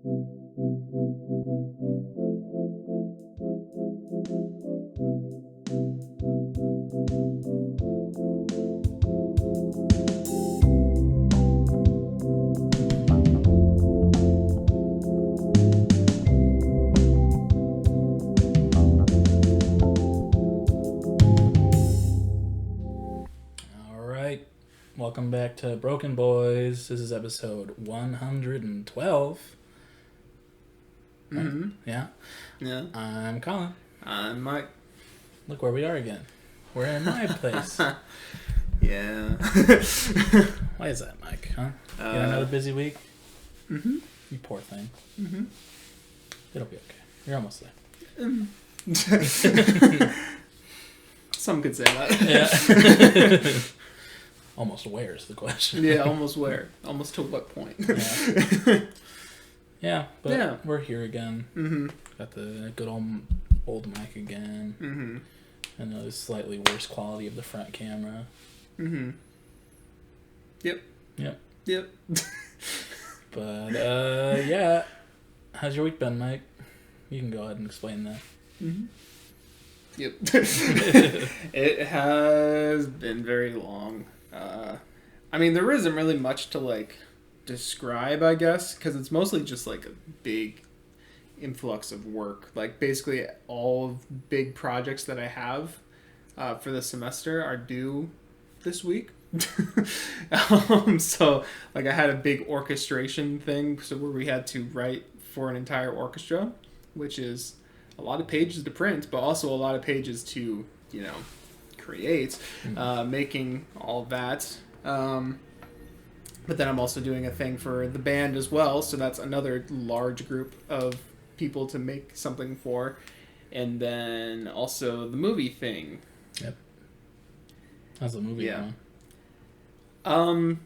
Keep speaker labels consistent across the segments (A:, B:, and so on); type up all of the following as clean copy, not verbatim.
A: Welcome back to BrokeN Boys. This is episode 112.
B: Mm-hmm.
A: Yeah?
B: Yeah.
A: I'm Colin.
B: I'm Mike.
A: Look where we are again. We're in my place.
B: Yeah.
A: Why is that, Mike? Huh? You got another busy week?
B: Mm-hmm.
A: You poor thing.
B: Mm-hmm.
A: It'll be okay. You're almost
B: there. Some could say that.
A: Yeah. Almost where is the question?
B: Yeah, almost where? Almost to what point?
A: Yeah, but
B: yeah.
A: We're here again.
B: Mm-hmm.
A: Got the good old mic again.
B: Mm-hmm.
A: And the slightly worse quality of the front camera.
B: Mm-hmm. Yep.
A: But, yeah. How's your week been, Mike? You can go ahead and explain that.
B: Mm-hmm. Yep. It has been very long. I mean, there isn't really much to, describe, I guess, because it's mostly just, a big influx of work. Basically, all big projects that I have for the semester are due this week. So, I had a big orchestration thing, where we had to write for an entire orchestra, which is a lot of pages to print, but also a lot of pages to, create, making all of that. But then I'm also doing a thing for the band as well, so that's another large group of people to make something for. And then also the movie thing.
A: Yep. How's the movie going?
B: Mm-hmm.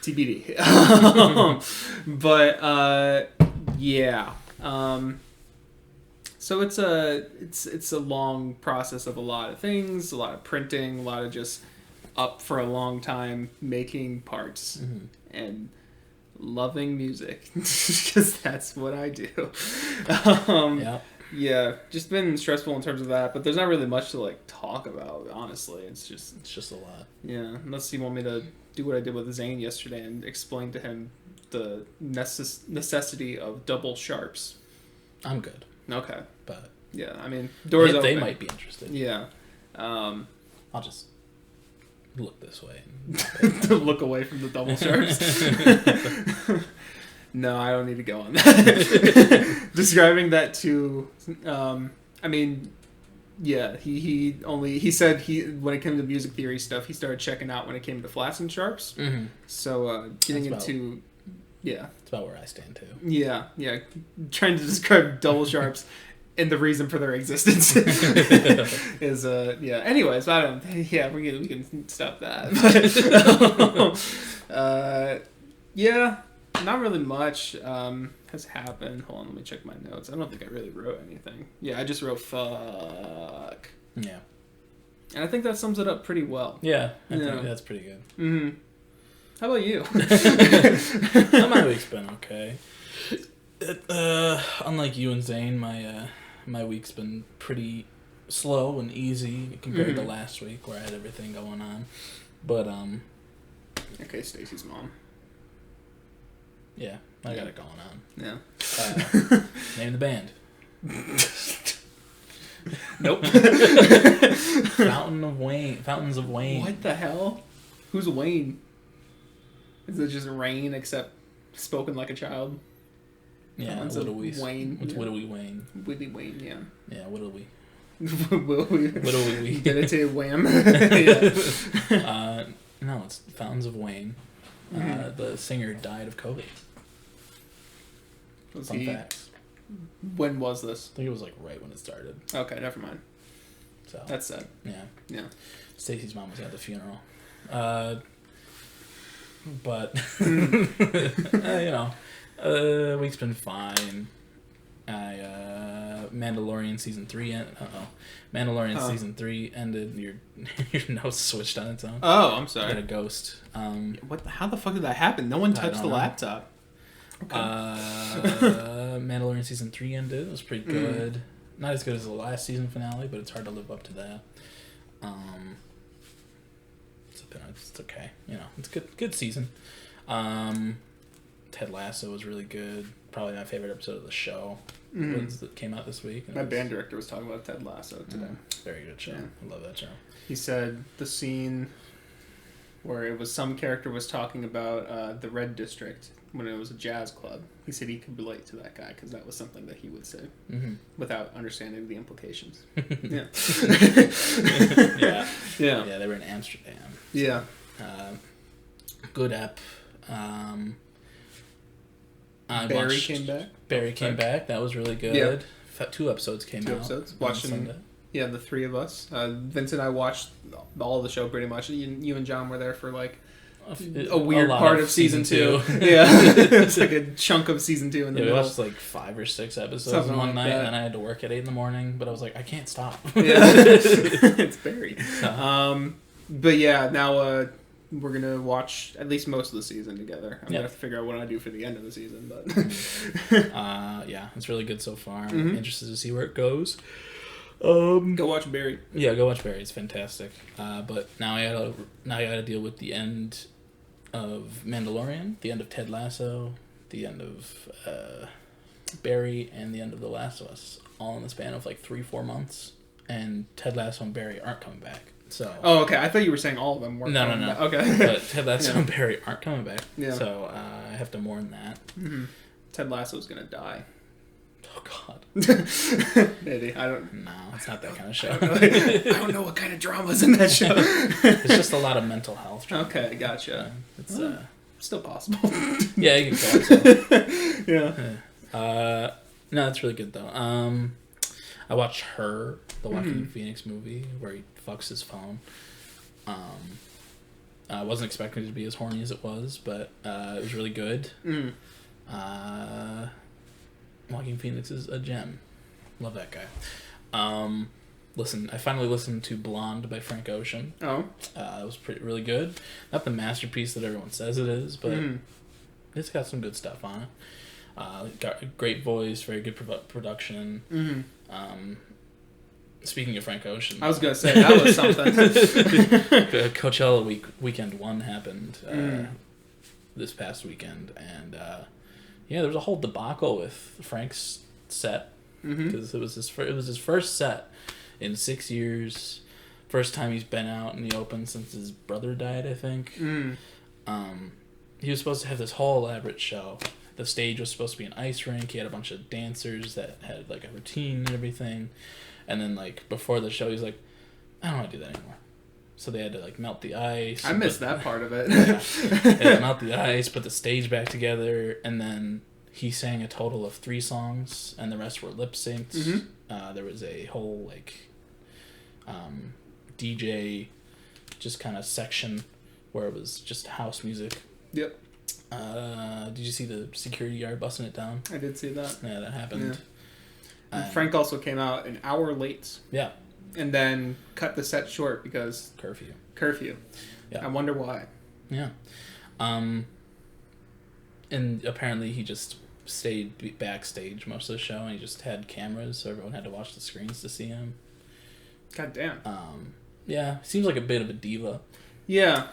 B: TBD. But yeah. So it's a long process of a lot of things, a lot of printing, a lot of just up for a long time making parts and loving music because that's what I do. Yeah, just been stressful in terms of that, but there's not really much to talk about. Honestly, it's just
A: a lot.
B: Yeah, unless you want me to do what I did with Zane yesterday and explain to him the necessity of double sharps.
A: I'm good.
B: Okay.
A: But
B: yeah, I mean, doors open.
A: They might be interested.
B: Yeah.
A: I'll just look this way.
B: Look away from the double sharps. No, I don't need to go on that. Describing that to, I mean, yeah, he said when it came to music theory stuff, he started checking out when it came to flats and sharps. Mm-hmm. So getting into. Yeah.
A: That's about where I stand, too.
B: Yeah. Trying to describe double sharps and the reason for their existence is, yeah. Anyways, I don't, yeah, we can stop that. But, yeah, not really much has happened. Hold on, let me check my notes. I don't think I really wrote anything. Yeah, I just wrote fuck.
A: Yeah.
B: And I think that sums it up pretty well.
A: Yeah, I think that's pretty good.
B: Mm-hmm. How about you?
A: My week's been okay. Unlike you and Zane, my week's been pretty slow and easy compared to last week where I had everything going on. But
B: okay, Stacy's mom.
A: Yeah, I got it going on.
B: Yeah.
A: Name the band.
B: Nope.
A: Fountains of Wayne.
B: What the hell? Who's Wayne? Is it just Rain except spoken like a child?
A: Yeah,
B: Wayne.
A: What's Whittly Wayne?
B: Whittly Wayne, yeah.
A: Yeah, Whittly.
B: Whittly. Get it to Wham.
A: Yeah. No, it's Fountains of Wayne. The singer died of COVID. Fun facts.
B: When was this?
A: I think it was right when it started.
B: Okay, never mind.
A: So
B: that's sad.
A: Yeah. Stacy's mom was at the funeral. But week's been fine. I Mandalorian season 3 Mandalorian season 3 ended. Your nose switched on its own.
B: Oh, I'm sorry.
A: You got a ghost.
B: How the fuck did that happen? No one touched the laptop.
A: Okay. Mandalorian season 3 ended. It was pretty good. Not as good as the last season finale, but it's hard to live up to that. It's okay. It's a good season. Ted Lasso was really good. Probably my favorite episode of the show. That came out this week.
B: My band director was talking about Ted Lasso today.
A: Very good show. Yeah. I love that show.
B: He said the scene where it was some character was talking about the Red District when it was a jazz club. He said he could relate to that guy because that was something that he would say without understanding the implications. Yeah.
A: Yeah. Yeah, they were in Amsterdam. So,
B: yeah.
A: Good ep.
B: Barry came back.
A: Barry came back. That was really good. Yeah. 2 episodes came out.
B: 2 episodes. Watching. Yeah, the 3 of us. Vince and I watched all of the show pretty much. You and John were there for like a weird part of season 2. Yeah, it's like a chunk of season 2 in the middle.
A: We watched like 5 or 6 episodes in one night, and then I had to work at 8 a.m. But I was like, I can't stop.
B: Yeah, it's Barry. But yeah, now we're gonna watch at least most of the season together. I'm gonna have to figure out what I do for the end of the season, but
A: yeah, it's really good so far. I'm interested to see where it goes.
B: Go watch Barry.
A: Yeah, go watch Barry. It's fantastic. But now I gotta deal with the end of Mandalorian, the end of Ted Lasso, the end of Barry, and the end of The Last of Us, all in the span of like 3-4 months. And Ted Lasso and Barry aren't coming back. So.
B: Oh, okay. I thought you were saying all of them weren't coming back. Okay.
A: But Ted Lasso and Barry aren't coming back.
B: Yeah.
A: So I have to mourn that.
B: Ted Lasso's gonna die.
A: Oh God.
B: Maybe. I don't.
A: No, it's not that kind of show.
B: I don't know what kind of drama's in that show.
A: It's just a lot of mental health drama.
B: Okay, gotcha.
A: It's
B: still possible.
A: Yeah, you can call it so.
B: Yeah.
A: No, it's really good though. I watched Her, the Joaquin Phoenix movie where he fucks his phone. I wasn't expecting it to be as horny as it was, but it was really good. Joaquin Phoenix is a gem. Love that guy. Listen, I finally listened to Blonde by Frank Ocean.
B: Oh.
A: It was really good. Not the masterpiece that everyone says it is, but it's got some good stuff on it. Got a great voice, very good production. Speaking of Frank Ocean,
B: I was gonna say that was something.
A: Coachella weekend 1 happened this past weekend, and there was a whole debacle with Frank's set because it was his first set in 6 years. First time he's been out in the open since his brother died, I think. He was supposed to have this whole elaborate show. The stage was supposed to be an ice rink. He had a bunch of dancers that had like a routine and everything. And then like before the show, he's like, I don't want to do that anymore. So they had to like melt the ice.
B: I missed that part of it.
A: They had to melt the ice, put the stage back together, and then he sang a total of 3 songs, and the rest were lip synced. There was a whole like DJ just kind of section where it was just house music.
B: Yep.
A: Did you see the security guard busting it down?
B: I did see that.
A: Yeah, that happened.
B: Yeah. Frank also came out an hour late.
A: Yeah.
B: And then cut the set short because curfew. Yeah. I wonder why.
A: Yeah. And apparently he just stayed backstage most of the show, and he just had cameras, so everyone had to watch the screens to see him.
B: God damn.
A: Yeah, seems like a bit of a diva.
B: Yeah.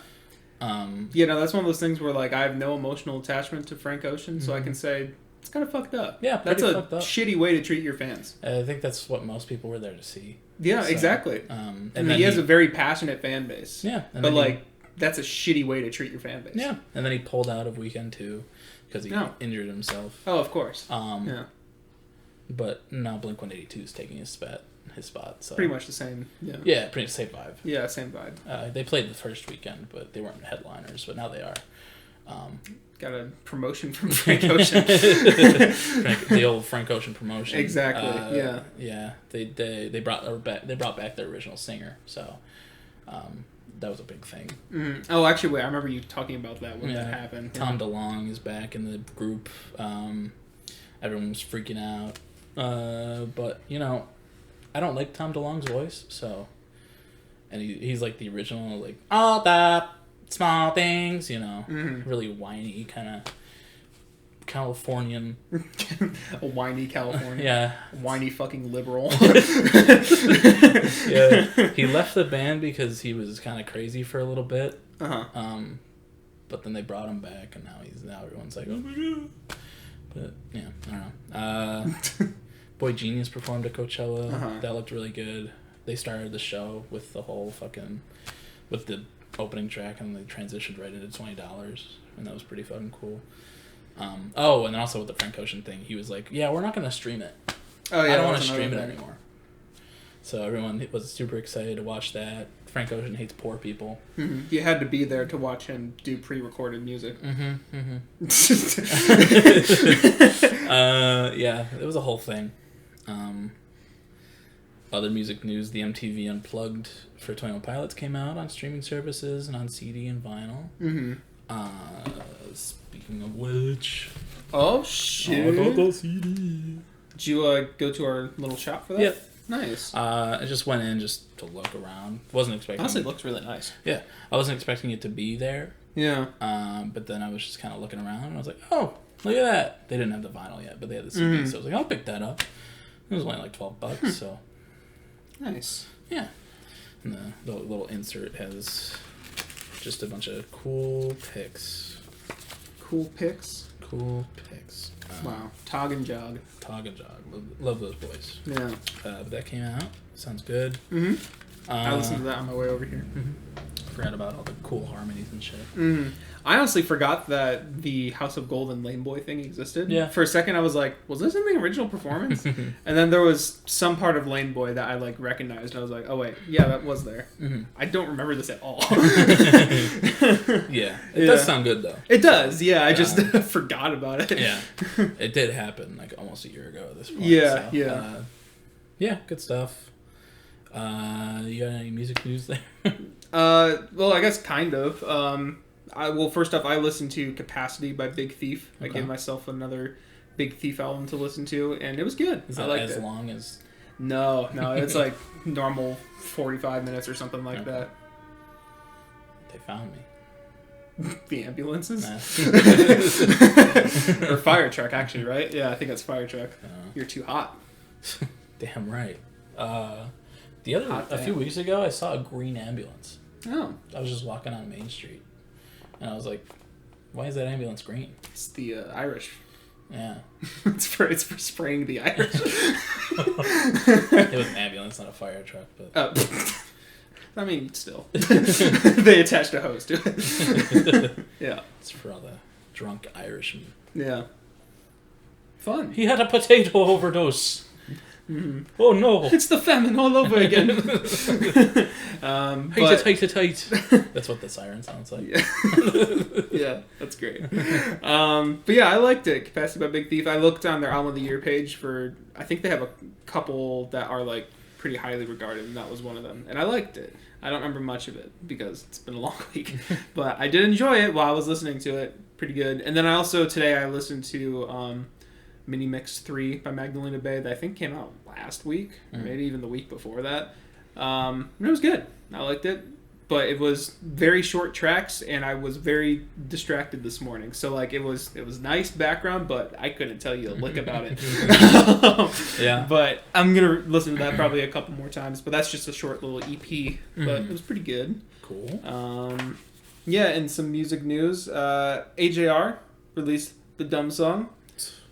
B: That's one of those things where like I have no emotional attachment to Frank Ocean, so I can say it's kind of fucked up.
A: Yeah,
B: that's a shitty way to treat your fans.
A: I think that's what most people were there to see.
B: Yeah, so, exactly. And he has a very passionate fan base.
A: Yeah,
B: but like that's a shitty way to treat your fan base.
A: Yeah, and then he pulled out of Weekend 2 because he injured himself.
B: Oh, of course.
A: Yeah. But now Blink-182 is taking his spot. So
B: pretty much the same. Yeah.
A: Yeah, pretty same vibe.
B: Yeah, same vibe.
A: They played the first weekend, but they weren't headliners. But now they are.
B: Got a promotion from Frank Ocean.
A: The old Frank Ocean promotion.
B: Exactly.
A: Yeah. They brought back their original singer. So that was a big thing.
B: Oh, actually, wait. I remember you talking about that when that happened.
A: Tom DeLonge is back in the group. Everyone was freaking out. But I don't like Tom DeLonge's voice, so, and he's like the original, like all the small things, really whiny kind of Californian.
B: A whiny Californian.
A: Yeah.
B: Whiny fucking liberal.
A: Yeah. He left the band because he was kind of crazy for a little bit. But then they brought him back, and now everyone's like, oh my god. But yeah, I don't know. Boy Genius performed at Coachella. That looked really good. They started the show with the whole with the opening track, and they transitioned right into $20, and that was pretty fucking cool. And then also with the Frank Ocean thing, he was like, yeah, we're not going to stream it.
B: Oh, yeah,
A: I don't want to stream it anymore. So everyone was super excited to watch that. Frank Ocean hates poor people.
B: Mm-hmm. You had to be there to watch him do pre-recorded music.
A: Yeah, it was a whole thing. Other music news, the MTV Unplugged for 21 Pilots came out on streaming services and on CD and vinyl. Speaking of which...
B: Oh, shit.
A: I got the CD.
B: Did you go to our little shop for that?
A: Yep.
B: Nice.
A: I just went in just to look around. Wasn't expecting...
B: Honestly, it looks really nice.
A: Yeah. I wasn't expecting it to be there.
B: Yeah.
A: But then I was just kind of looking around, and I was like, oh, look at that. They didn't have the vinyl yet, but they had the CD, so I was like, I'll pick that up. It was only like $12, so...
B: Nice.
A: Yeah. And the little insert has just a bunch of cool pics.
B: Cool pics?
A: Cool pics.
B: Wow. Tog and Jog.
A: Tog and Jog. Love those boys.
B: Yeah.
A: But that came out. Sounds good.
B: I listened to that on my way over here.
A: Forgot about all the cool harmonies and shit.
B: I honestly forgot that the House of Gold and Lame Boy thing existed.
A: Yeah.
B: For a second, I was like, was this in the original performance? And then there was some part of Lame Boy that I recognized. And I was like, oh wait, yeah, that was there. I don't remember this at all.
A: Yeah. It does sound good though.
B: It does, yeah. I just forgot about it.
A: Yeah. It did happen almost a year ago at this point.
B: Yeah,
A: so,
B: yeah.
A: Yeah, good stuff. You got any music news there?
B: Well, I guess kind of. First off, I listened to Capacity by Big Thief. I gave myself another Big Thief album to listen to, and it was good.
A: Is that as long as...
B: No, it's like normal 45 minutes or something like that.
A: They found me.
B: The ambulances? Or fire truck, actually, right? Yeah, I think that's fire truck. You're too hot.
A: Damn right. A few weeks ago, I saw a green ambulance.
B: Oh.
A: I was just walking on Main Street, and I was like, why is that ambulance green?
B: It's the Irish.
A: Yeah.
B: It's for spraying the Irish.
A: It was an ambulance, not a fire truck, but...
B: I mean, still. They attached a hose to it. Yeah.
A: It's for all the drunk Irishmen.
B: Yeah. Fun.
A: He had a potato overdose. Oh no!
B: It's the famine all over again.
A: Tight. That's what the siren sounds like.
B: Yeah, that's great. But yeah, I liked it. Capacity by Big Thief. I looked on their album of the year page for. I think they have a couple that are pretty highly regarded, and that was one of them. And I liked it. I don't remember much of it because it's been a long week, but I did enjoy it while I was listening to it. Pretty good. And then today I listened to. Mini Mix 3 by Magdalena Bay that I think came out last week, or maybe even the week before that. And it was good. I liked it. But it was very short tracks, and I was very distracted this morning. So it was nice background, but I couldn't tell you a lick about it.
A: Yeah.
B: But I'm going to listen to that probably a couple more times. But that's just a short little EP. But it was pretty good.
A: Cool.
B: Yeah, and some music news. AJR released the Dumb Song,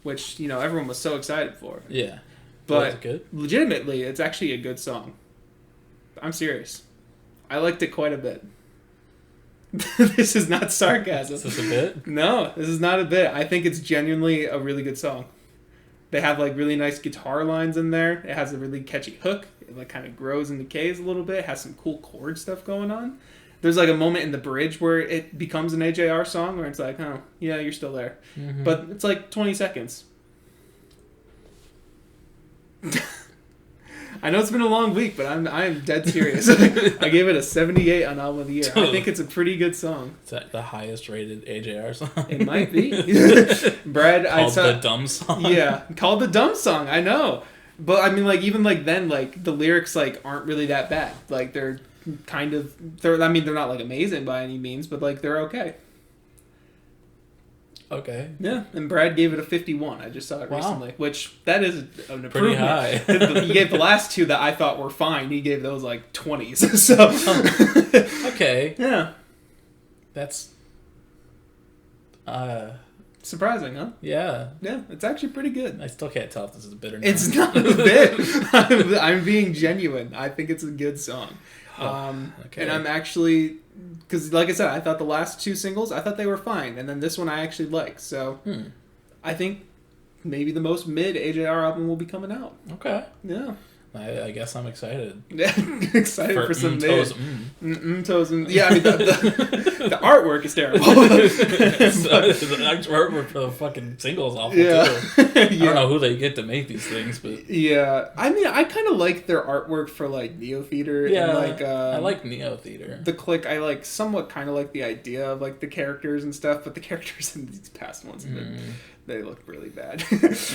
B: which, everyone was so excited for.
A: Yeah.
B: But
A: was it good?
B: Legitimately, it's actually a good song. I'm serious. I liked it quite a bit. This is not sarcasm.
A: Is this a bit?
B: No, this is not a bit. I think it's genuinely a really good song. They have really nice guitar lines in there. It has a really catchy hook. It kind of grows and decays a little bit. It has some cool chord stuff going on. There's a moment in the bridge where it becomes an AJR song where it's oh, yeah, you're still there. But it's 20 seconds. I know it's been a long week, but I'm dead serious. I gave it a 78 on Album of the Year. I think it's a pretty good song.
A: Is that the highest rated AJR song?
B: It might be. Brad,
A: called the dumb song.
B: Yeah, called the dumb song. I know, but I mean, like even like then, like the lyrics like aren't really that bad. Like they're kind of I mean, they're not like amazing by any means, but like they're okay.
A: Okay.
B: Yeah, and Brad gave it a 51. I just saw it recently, which that is an improvement.
A: Pretty high.
B: He gave the last two that I thought were fine. He gave those like 20s. So
A: okay.
B: Yeah.
A: That's
B: surprising, huh?
A: Yeah.
B: Yeah, it's actually pretty good.
A: I still can't tell if this is a bit or not.
B: It's not a bit. I'm being genuine. I think it's a good song. Okay. And I'm actually, because like I said, I thought the last two singles, I thought they were fine, and then this one I actually like. So I think maybe the most mid AJR album will be coming out.
A: Okay.
B: Yeah.
A: I guess I'm excited.
B: Excited for some mid.
A: Toes.
B: Yeah, I mean, the artwork is terrible.
A: The artwork for the fucking single is awful, too. I don't know who they get to make these things, but...
B: Yeah. I mean, I kind of like their artwork for, like, Neo Theater.
A: Yeah,
B: and, like,
A: I like Neo Theater.
B: The Click, I, like, somewhat kind of like the idea of, like, the characters and stuff, but the characters in these past ones, they look really bad.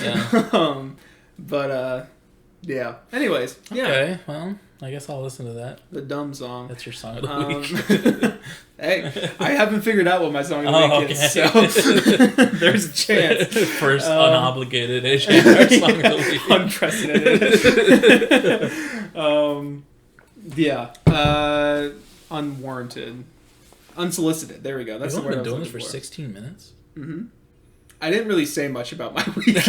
A: Yeah.
B: Yeah. Anyways. Yeah.
A: Okay. Well, I guess I'll listen to that.
B: The dumb song.
A: That's your song of the week.
B: Hey, I haven't figured out what my song of the week is, so there's a chance.
A: First unobligated AJR song of the
B: week. Unprecedented. Yeah. Unwarranted. Unsolicited. There we go. That's the word I was
A: been doing
B: looking
A: this for
B: for.
A: 16 minutes.
B: Mm-hmm. I didn't really say much about my week.
A: Yeah,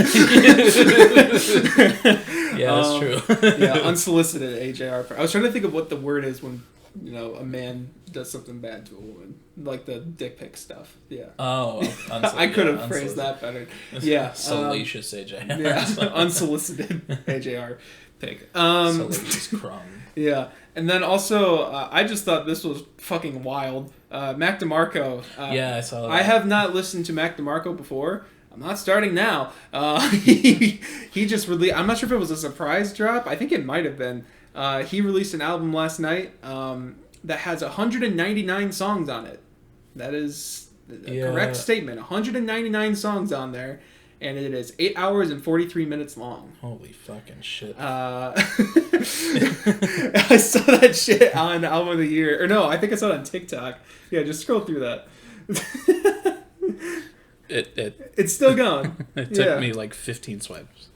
A: that's true.
B: Yeah, unsolicited AJR. I was trying to think of what the word is when, you know, a man does something bad to a woman. Like the dick pic stuff. Yeah.
A: Oh,
B: I could have phrased that better. Yeah.
A: Salacious AJR.
B: Yeah, unsolicited AJR pic.
A: Salacious crumb.
B: Yeah. And then also, I just thought this was fucking wild. Mac DeMarco.
A: Yeah, I saw that.
B: I have not listened to Mac DeMarco before. I'm not starting now. He just released... I'm not sure if it was a surprise drop. I think it might have been. He released an album last night that has 199 songs on it. That is a correct statement. 199 songs on there. And it is 8 hours and 43 minutes long.
A: Holy fucking shit.
B: I saw that shit on Album of the Year. Or no, I think I saw it on TikTok. Yeah, just scroll through that. It's still going.
A: It took me like 15 swipes.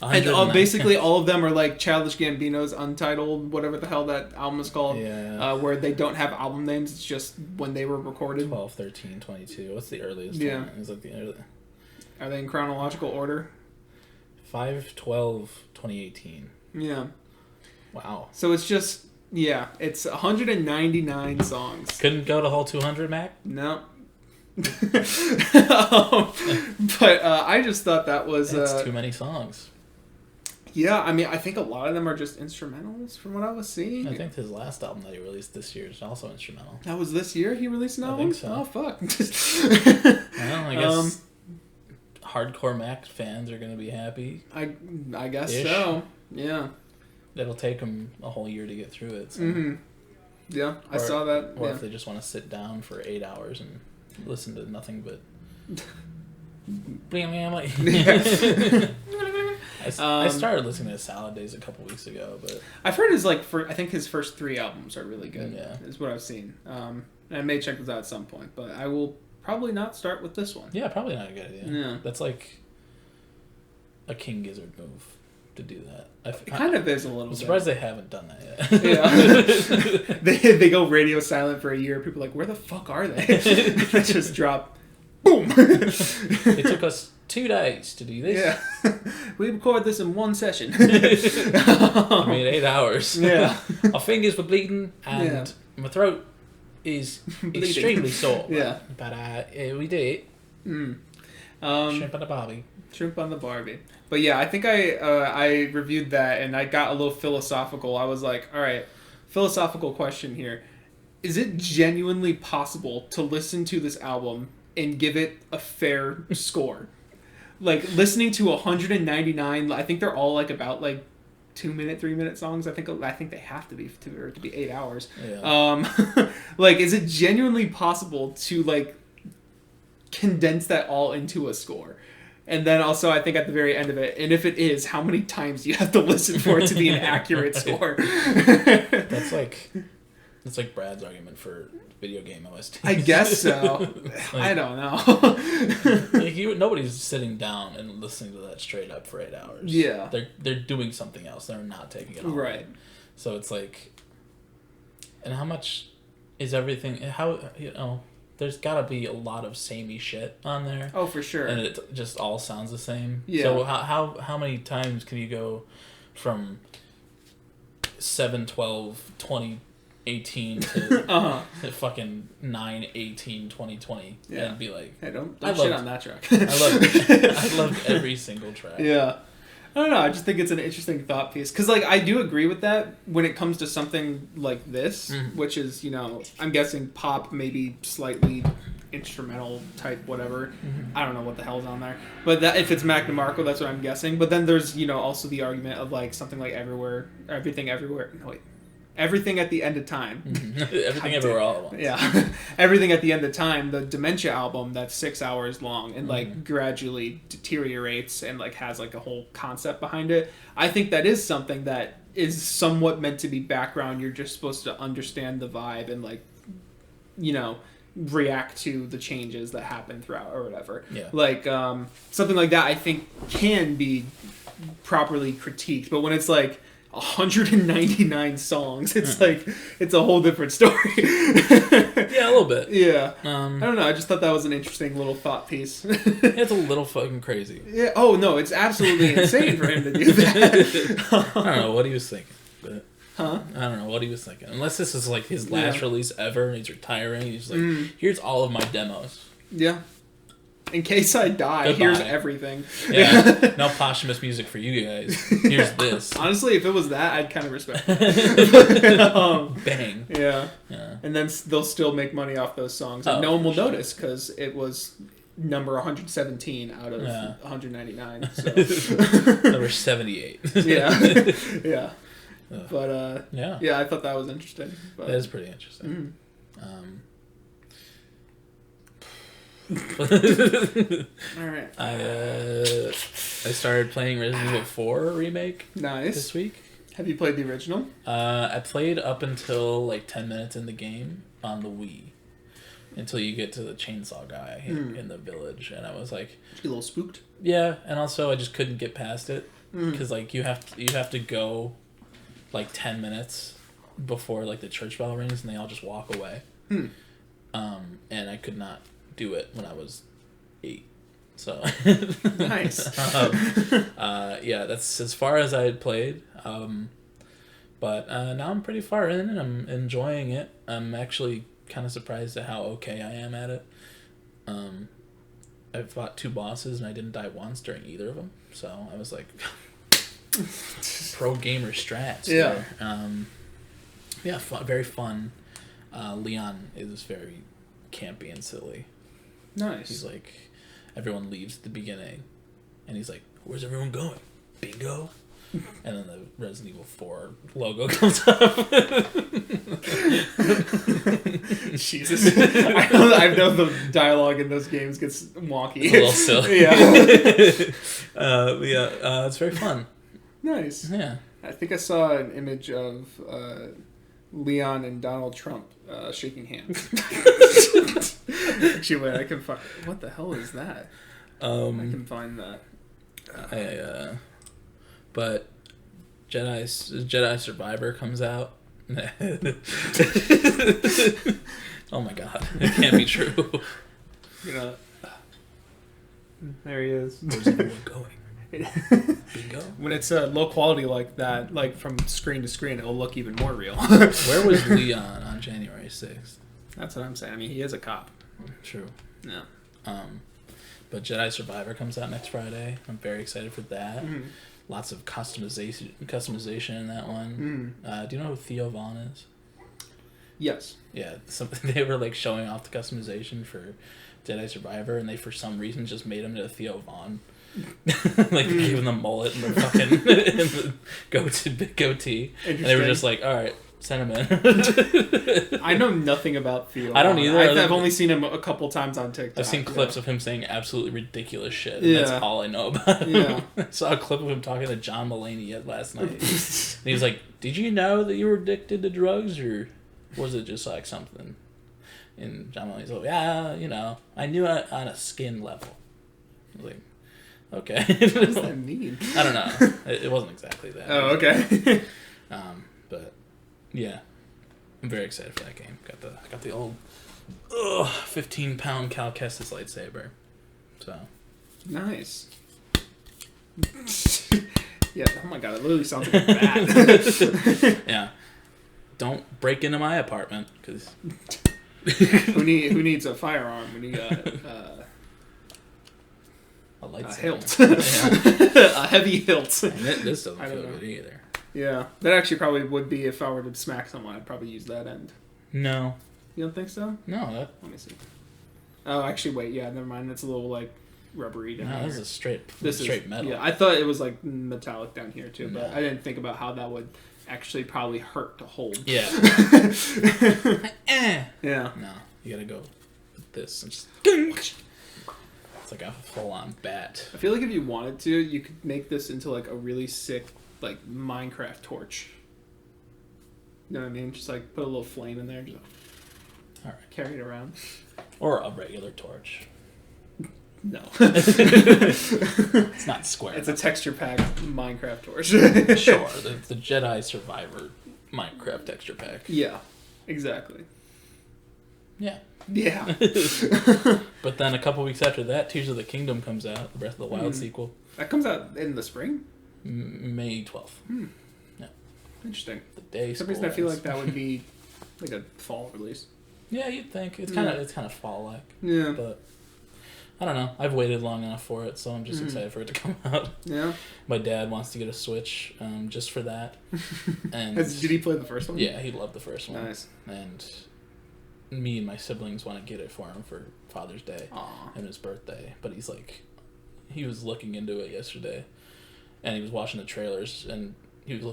B: And basically all of them are like Childish Gambino's Untitled, whatever the hell that album is called.
A: Yeah.
B: Where they don't have album names. It's just when they were recorded.
A: 12, 13, 22. What's the earliest
B: Yeah.
A: one? Is that the earliest?
B: Are they in chronological order?
A: 5/12/2018.
B: Yeah.
A: Wow.
B: So it's just, yeah, it's 199 songs.
A: Couldn't go to whole 200, Mac?
B: No. But I just thought that was...
A: That's too many songs.
B: Yeah, I mean, I think a lot of them are just instrumentals from what I was seeing.
A: I think his last album that he released this year is also instrumental.
B: That was this year he released an album?
A: I think so.
B: Oh, fuck.
A: Well, I guess... hardcore Mac fans are going to be happy.
B: I guess so. Yeah.
A: It'll take them a whole year to get through it. So.
B: Mm-hmm. Yeah, I saw that.
A: Or if they just want to sit down for 8 hours and listen to nothing but... I started listening to Salad Days a couple weeks ago, but...
B: I've heard I think his first 3 albums are really good.
A: Yeah.
B: Is what I've seen. And I may check those out at some point, but I will... probably not start with this one.
A: Yeah, probably not a good idea.
B: Yeah.
A: That's like a King Gizzard move to do that.
B: It kind of is a little bit.
A: I'm surprised they haven't done that
B: yet. Yeah. they go radio silent for a year. People are like, where the fuck are they? They just drop. Boom.
A: It took us 2 days to do this.
B: Yeah. We recorded this in 1 session.
A: I mean, 8 hours.
B: Yeah.
A: My fingers were bleeding and my throat is extremely sore.
B: Yeah.
A: But we did it. Shrimp on the Barbie.
B: Shrimp on the Barbie. But yeah, I think I reviewed that and I got a little philosophical. I was like, all right, philosophical question here. Is it genuinely possible to listen to this album and give it a fair score? Like, listening to 199, I think they're all like about like 2-minute, 3-minute songs. I think they have to be to be 8 hours.
A: Yeah.
B: Like, is it genuinely possible to like condense that all into a score? And then also, I think at the very end of it, and if it is, how many times do you have to listen for it to be an accurate score?
A: That's like Brad's argument for video game OSTs.
B: I guess so.
A: Like,
B: I don't know.
A: like nobody's sitting down and listening to that straight up for 8 hours.
B: Yeah.
A: They're doing something else. They're not taking it all.
B: Right.
A: So it's like, and how much is everything? How, there's got to be a lot of samey shit on there.
B: Oh, for sure.
A: And it just all sounds the same.
B: Yeah.
A: So how many times can you go from 7/12/2018 to to fucking 9/18/2020 and be like,
B: hey, don't shit on that track.
A: I loved every single track.
B: Yeah. I don't know. I just think it's an interesting thought piece. Because, like, I do agree with that when it comes to something like this, which is, I'm guessing pop, maybe slightly instrumental type whatever. I don't know what the hell's on there. But that if it's Mac DeMarco, that's what I'm guessing. But then there's, also the argument of, like, something like Everything at the End of Time.
A: Everything Everywhere All at Once.
B: Yeah. Everything at the End of Time, the Dementia album that's 6 hours long and like gradually deteriorates and like has like a whole concept behind it. I think that is something that is somewhat meant to be background. You're just supposed to understand the vibe and like, react to the changes that happen throughout or whatever.
A: Yeah.
B: Like something like that I think can be properly critiqued. But when it's like 199 songs, it's like it's a whole different story.
A: Yeah, a little bit.
B: Yeah. I don't know. I just thought that was an interesting little thought piece.
A: It's a little fucking crazy.
B: Yeah. Oh no, it's absolutely insane for him to do that.
A: I don't know what he was thinking, but
B: I
A: don't know what he was thinking. Unless this is like his last release ever, and he's retiring. He's like, here's all of my demos.
B: Yeah. In case I die,
A: Goodbye.
B: Here's everything.
A: Yeah. No posthumous music for you guys. Here's this.
B: Honestly, if it was that, I'd kind of respect it.
A: Bang.
B: Yeah.
A: Yeah.
B: And then they'll still make money off those songs. And no one will notice because it was number 117 out of 199. So.
A: Number 78.
B: Yeah. Yeah. But,
A: yeah,
B: I thought that was interesting. But,
A: that is pretty interesting.
B: All right.
A: I started playing Resident Evil 4 remake.
B: Nice.
A: This week.
B: Have you played the original?
A: I played up until like 10 minutes in the game on the Wii, until you get to the chainsaw guy in the village, and I was like,
B: did you get a little spooked?
A: Yeah, and also I just couldn't get past it because like you have to go like 10 minutes before like the church bell rings, and they all just walk away. And I could not do it when I was 8. So
B: nice.
A: Yeah, that's as far as I had played. But now I'm pretty far in and I'm enjoying it. I'm actually kind of surprised at how okay I am at it. I fought 2 bosses and I didn't die once during either of them. So I was like, pro gamer strats.
B: Yeah.
A: Yeah, very fun. Leon is very campy and silly.
B: Nice.
A: He's like, everyone leaves at the beginning, and he's like, "Where's everyone going? Bingo!" And then the Resident Evil 4 logo comes up.
B: Jesus, I know the dialogue in those games gets wonky.
A: It's a little silly.
B: Yeah.
A: It's very fun.
B: Nice.
A: Yeah.
B: I think I saw an image of Leon and Donald Trump shaking hands. Actually, wait, I can find. What the hell is that? I can find that.
A: But Jedi Survivor comes out. Oh my god, it can't be true.
B: There he is.
A: Where's everyone going? Bingo.
B: When it's low quality like that, like from screen to screen, it'll look even more real.
A: Where was Leon on January 6th?
B: That's what I'm saying. I mean, he is a cop.
A: True.
B: Yeah.
A: But Jedi Survivor comes out next Friday. I'm very excited for that. Lots of customization in that one. Do you know who Theo Vaughn is?
B: Yes.
A: Yeah, they were like showing off the customization for Jedi Survivor, and they for some reason just made him into Theo Vaughn. Like they gave him the mullet and the fucking and the goatee, and they were just like, all right, send him in.
B: I know nothing about Theo.
A: I don't either.
B: I've only seen him a couple times on TikTok.
A: I've seen clips of him saying absolutely ridiculous shit. And that's all I know about him.
B: Yeah.
A: I saw a clip of him talking to John Mulaney last night. And he was like, "Did you know that you were addicted to drugs, or was it just like something?" And John Mulaney's like, "Yeah, you know, I knew it on a skin level." I was like, okay.
B: What does that mean?
A: I don't know. It wasn't exactly that.
B: Oh, okay.
A: But yeah, I'm very excited for that game. Got the old 15-pound Cal Kestis lightsaber. So
B: nice. Yeah. Oh my god, it literally sounds like that.
A: Yeah. Don't break into my apartment, because
B: who needs a firearm when you got
A: a lightsaber.
B: hilt,
A: Yeah.
B: a heavy hilt.
A: And this doesn't feel good either.
B: Yeah, that actually probably would be if I were to smack someone. I'd probably use that end.
A: No.
B: You don't think so?
A: No.
B: Let me see. Oh, actually, wait. Yeah, never mind. It's a little like rubbery down here.
A: This is straight metal.
B: Yeah, I thought it was like metallic down here too, but
A: No.
B: I didn't think about how that would actually probably hurt to hold.
A: Yeah.
B: Yeah.
A: No, you gotta go with this and just. It's like a full-on bat.
B: I feel like if you wanted to, you could make this into like a really sick like Minecraft torch. You know what I mean? Just like put a little flame in there, and just
A: All right.
B: carry it around.
A: Or a regular torch.
B: No.
A: It's not square.
B: It's a texture pack Minecraft torch.
A: Sure, the Jedi Survivor Minecraft texture pack.
B: Yeah, exactly.
A: Yeah.
B: Yeah.
A: But then a couple weeks after that, Tears of the Kingdom comes out, the Breath of the Wild sequel.
B: That comes out in the spring?
A: May 12th. Yeah.
B: Interesting.
A: The day
B: For some
A: school
B: reason I feel
A: ends.
B: like that would be like a fall release.
A: Yeah, you'd think. It's kind of fall-like.
B: Yeah.
A: But I don't know. I've waited long enough for it, so I'm just excited for it to come out.
B: Yeah.
A: My dad wants to get a Switch just for that. And
B: Did he play the first one?
A: Yeah, he loved the first one.
B: Nice.
A: And me and my siblings want to get it for him for Father's Day and his birthday. But he's like, he was looking into it yesterday, and he was watching the trailers, and he was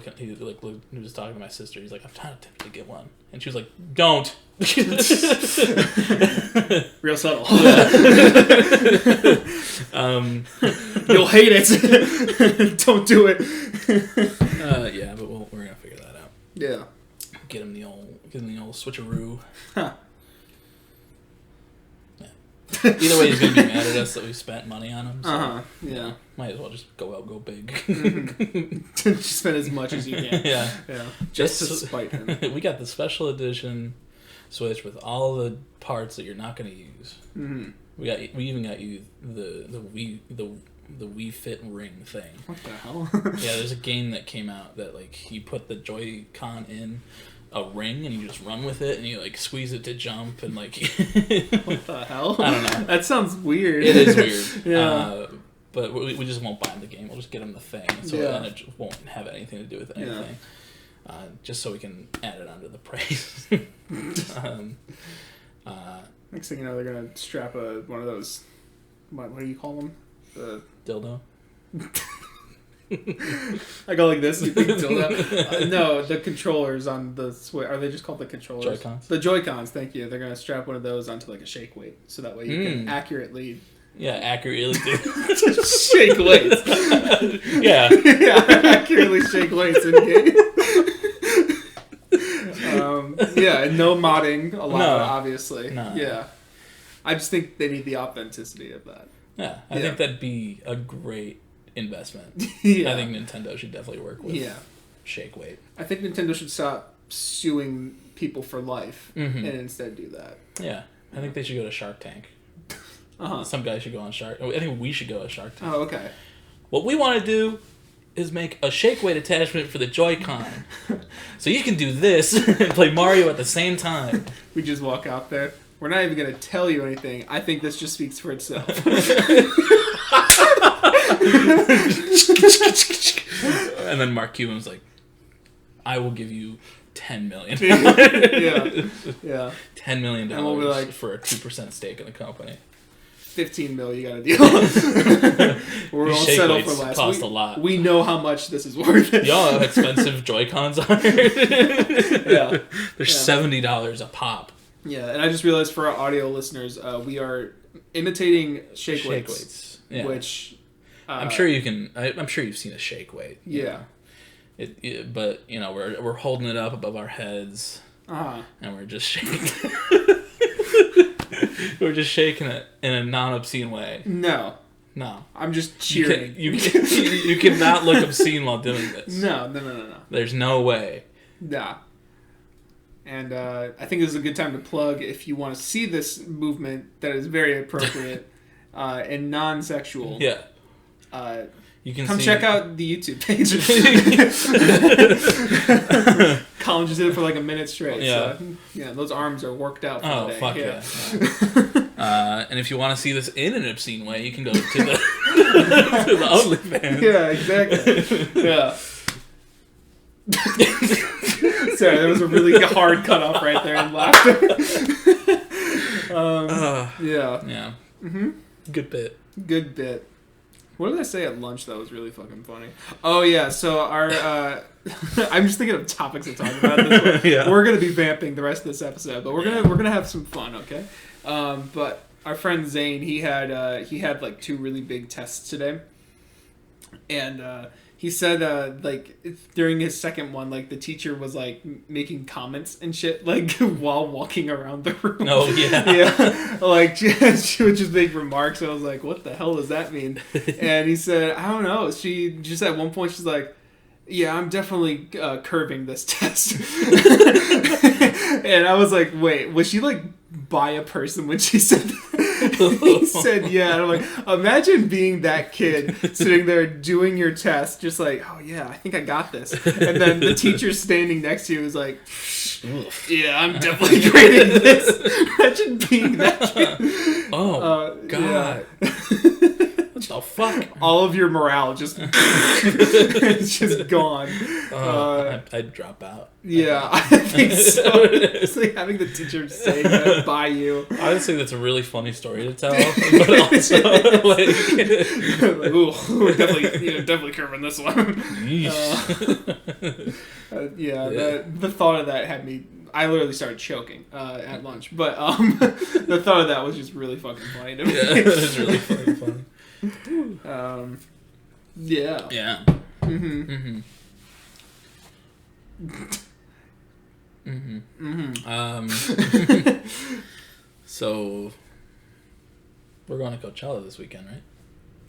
A: talking to my sister. He's like, I'm trying to tempt to get one, and she was like, don't.
B: Real subtle.
A: You'll
B: hate it. Don't do it.
A: Yeah, but we're gonna figure that out.
B: Yeah.
A: Get him the old switcheroo.
B: Huh.
A: Yeah. Either way, he's gonna be mad at us that we spent money on him. So,
B: Yeah.
A: Might as well just go big.
B: Just spend as much as you can.
A: Yeah.
B: Yeah. Just to spite him.
A: We got the special edition Switch with all the parts that you're not gonna use.
B: Mm-hmm.
A: We even got you the Wii Fit ring thing.
B: What the hell?
A: Yeah, there's a game that came out that like you put the Joy-Con in a ring and you just run with it and you like squeeze it to jump and like.
B: What the hell?
A: I don't know.
B: That sounds weird.
A: It is weird.
B: Yeah.
A: But we just won't buy him the game. We'll just get him the thing, so then it just won't have anything to do with anything. Yeah. Just so we can add it onto the price.
B: Next thing you know, they're gonna strap one of those. What do you call them? The
A: dildo.
B: I go like this. You think dildo? No, the controllers on the Switch. Are they just called the controllers?
A: Joy-Cons.
B: The Joy-Cons. Thank you. They're gonna strap one of those onto like a shake weight, so that way you can accurately.
A: Yeah, accurately do.
B: Shake weights.
A: Yeah.
B: Yeah, accurately shake weights in game. Yeah, and no modding allowed, obviously.
A: No.
B: Yeah. I just think they need the authenticity of that.
A: Yeah, I think that'd be a great investment.
B: Yeah.
A: I think Nintendo should definitely work with shake weight.
B: I think Nintendo should stop suing people for life and instead do that.
A: Yeah, I think they should go to Shark Tank.
B: Uh-huh.
A: Some guy should go on Shark. I think we should go to Shark Tank.
B: Oh, okay.
A: What we want to do is make a shake weight attachment for the Joy-Con, so you can do this and play Mario at the same time.
B: We just walk out there. We're not even going to tell you anything. I think this just speaks for itself.
A: And then Mark Cuban's like, I will give you $10 million.
B: Yeah. $10
A: $10 million
B: And we'll be like,
A: for a 2% stake in the company.
B: $15 million you gotta deal. We're gonna settle for less.
A: Cost a lot.
B: We know how much this is worth.
A: Y'all how expensive Joy-Cons are.
B: Yeah.
A: They're $70 a pop.
B: Yeah, and I just realized for our audio listeners, we are imitating shake weights.
A: Yeah.
B: Which
A: I'm sure you can. I'm sure you've seen a shake weight.
B: Yeah.
A: But you know we're holding it up above our heads, and we're just shaking. We're just shaking it in a non-obscene way.
B: No. I'm just cheering.
A: You cannot look obscene while doing this.
B: No.
A: There's no way.
B: Nah. And I think this is a good time to plug if you want to see this movement that is very appropriate and non-sexual.
A: Yeah.
B: You can check out the YouTube page. Colin just did it for like a minute straight.
A: Yeah.
B: So, yeah, those arms are worked out for the day.
A: Fuck yeah. And if you want to see this in an obscene way, you can go to the to the OnlyFans.
B: Yeah, exactly. Yeah. Sorry, there was a really hard cutoff right there in laughter. Yeah.
A: Yeah.
B: Mm-hmm.
A: Good bit.
B: What did I say at lunch that was really fucking funny? Oh yeah, so our I'm just thinking of topics to talk about this one.
A: Yeah.
B: We're gonna be vamping the rest of this episode, but we're gonna have some fun, okay? But our friend Zane, he had like 2 really big tests today, and he said like during his second one, like the teacher was like making comments and shit like while walking around the room.
A: Oh yeah.
B: Yeah, like she would just make remarks. I was like, what the hell does that mean? And he said, I don't know. She just at one point she's like, yeah, I'm definitely curving this test. And I was like, wait, was she like by a person when she said that? He said, yeah. And I'm like, imagine being that kid sitting there doing your test, just like, oh yeah, I think I got this. And then the teacher standing next to you is like, yeah, I'm definitely grading this. Imagine being that kid.
A: Oh, God.
B: Yeah.
A: What the fuck?
B: All of your morale just it's just gone.
A: I'd drop out.
B: Yeah, I think so. It's like having the teacher say that by you.
A: Honestly, that's a really funny story to tell, but also like
B: ooh, we're definitely curving this one. The thought of that had me. I literally started choking at lunch, but the thought of that was just really fucking funny to me.
A: Yeah, it was really fucking funny.
B: Yeah.
A: Yeah.
B: Mm-hmm.
A: Mm-hmm. Mm-hmm. So we're going to Coachella this weekend, right?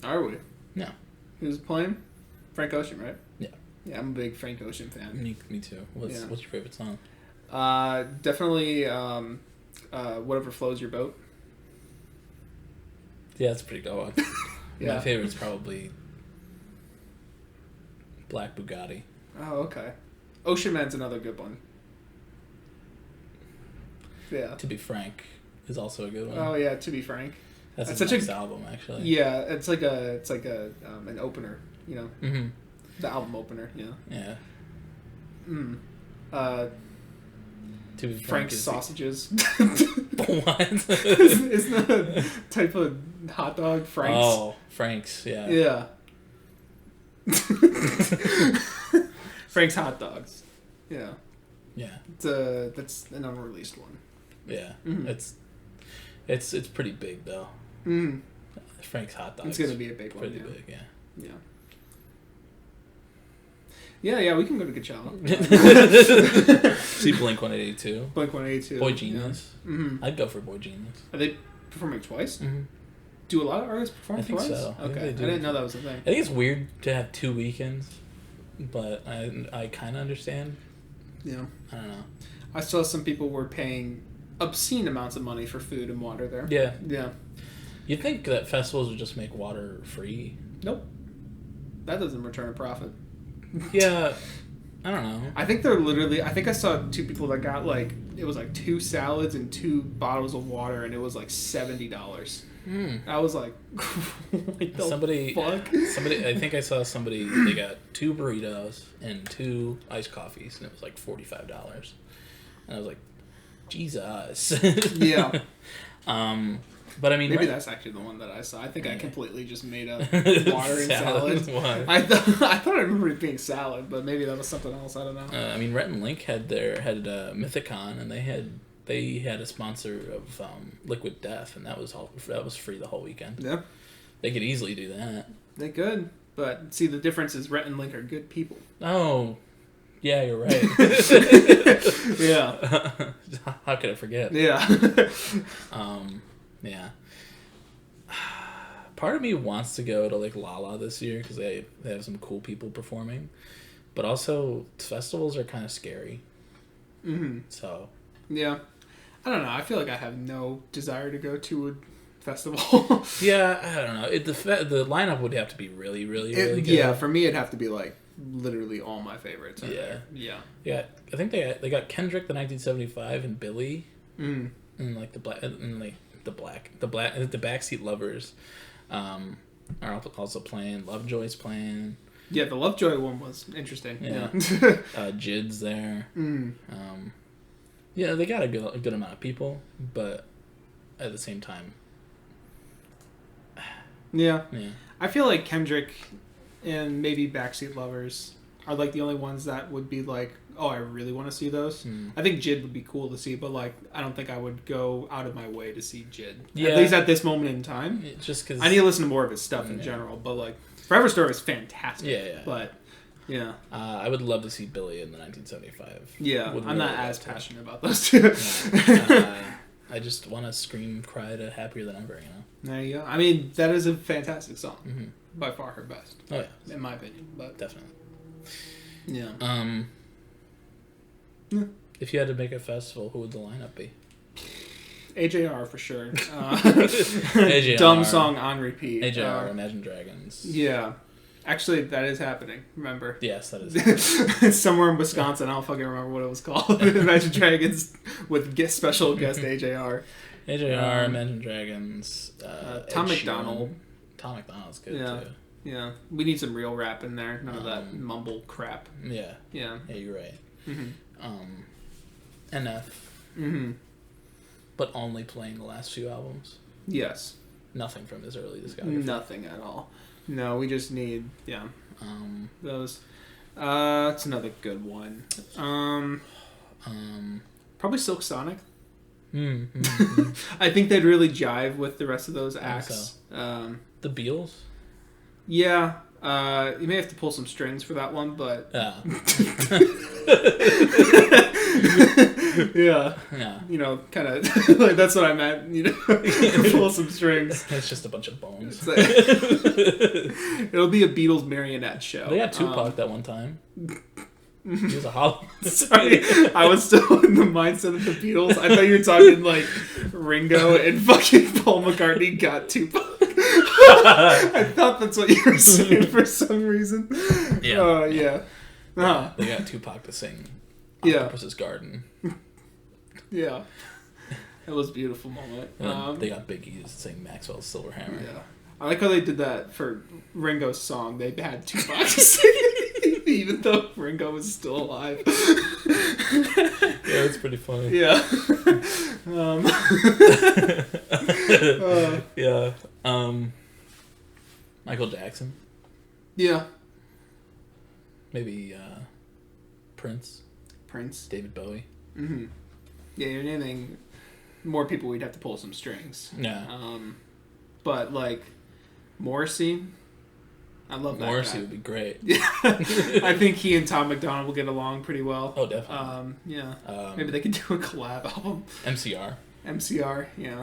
B: Are we?
A: Yeah.
B: Who's playing? Frank Ocean, right?
A: Yeah.
B: Yeah, I'm a big Frank Ocean fan.
A: Me too. What's your favorite song?
B: Definitely Whatever Flows Your Boat.
A: Yeah, that's pretty good one.
B: Yeah.
A: My favorite's probably Black Bugatti.
B: Oh, okay. Ocean Man's another good one. Yeah.
A: To Be Frank is also a good one.
B: Oh yeah, To Be Frank.
A: That's such a nice album, actually.
B: Yeah, it's like an opener, you know.
A: Mm-hmm.
B: The album opener, yeah.
A: Yeah.
B: To
A: Be
B: Frank's sausages.
A: What?
B: Isn't that a type of hot dog? Frank's.
A: Oh, Frank's. Yeah.
B: Yeah. Frank's hot dogs. Yeah.
A: Yeah.
B: That's an unreleased one.
A: Yeah.
B: Mm-hmm.
A: It's pretty big though.
B: Mm-hmm.
A: Frank's hot dogs.
B: It's gonna be a big one.
A: Pretty big, yeah.
B: Yeah, we can go to Coachella.
A: See Blink-182.
B: Blink-182.
A: Boy Genius.
B: Yeah. Mm-hmm.
A: I'd go for Boy Genius.
B: Are they performing twice?
A: Mm-hmm.
B: Do a lot of artists perform twice?
A: I think so.
B: Okay, I didn't know that was a thing.
A: I think it's weird to have 2 weekends, but I kind of understand.
B: Yeah.
A: I don't know.
B: I saw some people were paying obscene amounts of money for food and water there.
A: Yeah.
B: Yeah.
A: You'd think that festivals would just make water free.
B: Nope. That doesn't return a profit.
A: Yeah. I don't know.
B: I think they're literally... I think I saw 2 people that got, like... It was, like, 2 salads and 2 bottles of water, and it was, like, $70. I was like... What the fuck?
A: Somebody... I think I saw somebody... They got 2 burritos and 2 iced coffees, and it was, like, $45. And I was like, Jesus.
B: Yeah.
A: But I mean,
B: maybe that's actually the one that I saw. I think I completely just made up water and salad.
A: Why?
B: I thought I remember it being salad, but maybe that was something else. I don't know.
A: I mean, Rhett and Link had Mythicon, and they had a sponsor of Liquid Death, and that was free the whole weekend.
B: Yeah,
A: they could easily do that.
B: They could, but see, the difference is Rhett and Link are good people.
A: Oh. Yeah, you're right.
B: Yeah.
A: How could I forget?
B: Yeah.
A: Yeah. Part of me wants to go to like Lala this year because they have some cool people performing, but also festivals are kind of scary.
B: Mm-hmm.
A: So.
B: Yeah. I don't know. I feel like I have no desire to go to a festival.
A: Yeah, I don't know. The lineup would have to be really, really, really good.
B: Yeah, for me it'd have to be like literally all my favorites.
A: Yeah. I think they got Kendrick, the 1975, and Billy, and like the Backseat Lovers, are also playing. Lovejoy's playing.
B: Yeah, the Lovejoy one was interesting.
A: Yeah. Jid's there. Yeah, they got a good amount of people, but at the same time.
B: Yeah.
A: Yeah.
B: I feel like Kendrick and maybe Backseat Lovers are like the only ones that would be like, oh, I really want to see those. I think Jid would be cool to see, but like I don't think I would go out of my way to see Jid. Yeah. At least at this moment in time.
A: Just because
B: I need to listen to more of his stuff in general, but like Forever Story is fantastic.
A: Yeah.
B: But yeah.
A: I would love to see Billy in the 1975.
B: Yeah, I'm not as passionate about those two.
A: I just want to scream, cry to Happier Than Ever, you know?
B: There you go. I mean, that is a fantastic song. By far her best.
A: Oh, yeah.
B: In my opinion. But
A: definitely.
B: Yeah.
A: If you had to make a festival, who would the lineup be?
B: AJR for sure.
A: AJR,
B: Dumb song on repeat.
A: AJR, Imagine Dragons.
B: Yeah. Actually, that is happening. Remember?
A: Yes, that is.
B: Somewhere in Wisconsin. I don't fucking remember what it was called. Imagine Dragons with special guest AJR.
A: AJR, Imagine Dragons.
B: Tom McDonald.
A: Tom McDonald's good too.
B: Yeah. We need some real rap in there. None of that mumble crap.
A: Yeah.
B: Yeah.
A: Yeah, you're right. NF. But only playing the last few albums.
B: Yes.
A: Nothing from his early discography.
B: Nothing at all. No, we just need those. It's another good one. Probably Silk Sonic. I think they'd really jive with the rest of those acts.
A: So. The Beatles.
B: Yeah, you may have to pull some strings for that one, but yeah, you know, kind of like that's what I meant. You know, pull some strings.
A: It's just a bunch of bones.
B: It'll be a Beatles marionette show.
A: They had Tupac that one time. He was a hollow.
B: Sorry, I was still in the mindset of the Beatles. I thought you were talking like Ringo and fucking Paul McCartney got Tupac. I thought that's what you were saying for some reason. Yeah. Yeah.
A: They got Tupac to sing Octopus's Garden.
B: Yeah. It was a beautiful moment.
A: They got Biggie to sing Maxwell's Silver Hammer.
B: Yeah. I like how they did that for Ringo's song. They had Tupac to sing even though Ringo was still alive.
A: Yeah, that's pretty funny.
B: Yeah.
A: Yeah. Michael Jackson.
B: Yeah.
A: Maybe Prince. David Bowie.
B: Mm-hmm. Yeah, you're naming more people. We'd have to pull some strings.
A: Yeah.
B: But like Morrissey. I love that
A: Morrissey
B: guy.
A: would be great.
B: Yeah. I think he and Tom McDonald will get along pretty well.
A: Oh, definitely.
B: Yeah. Maybe they could do a collab album.
A: MCR,
B: yeah.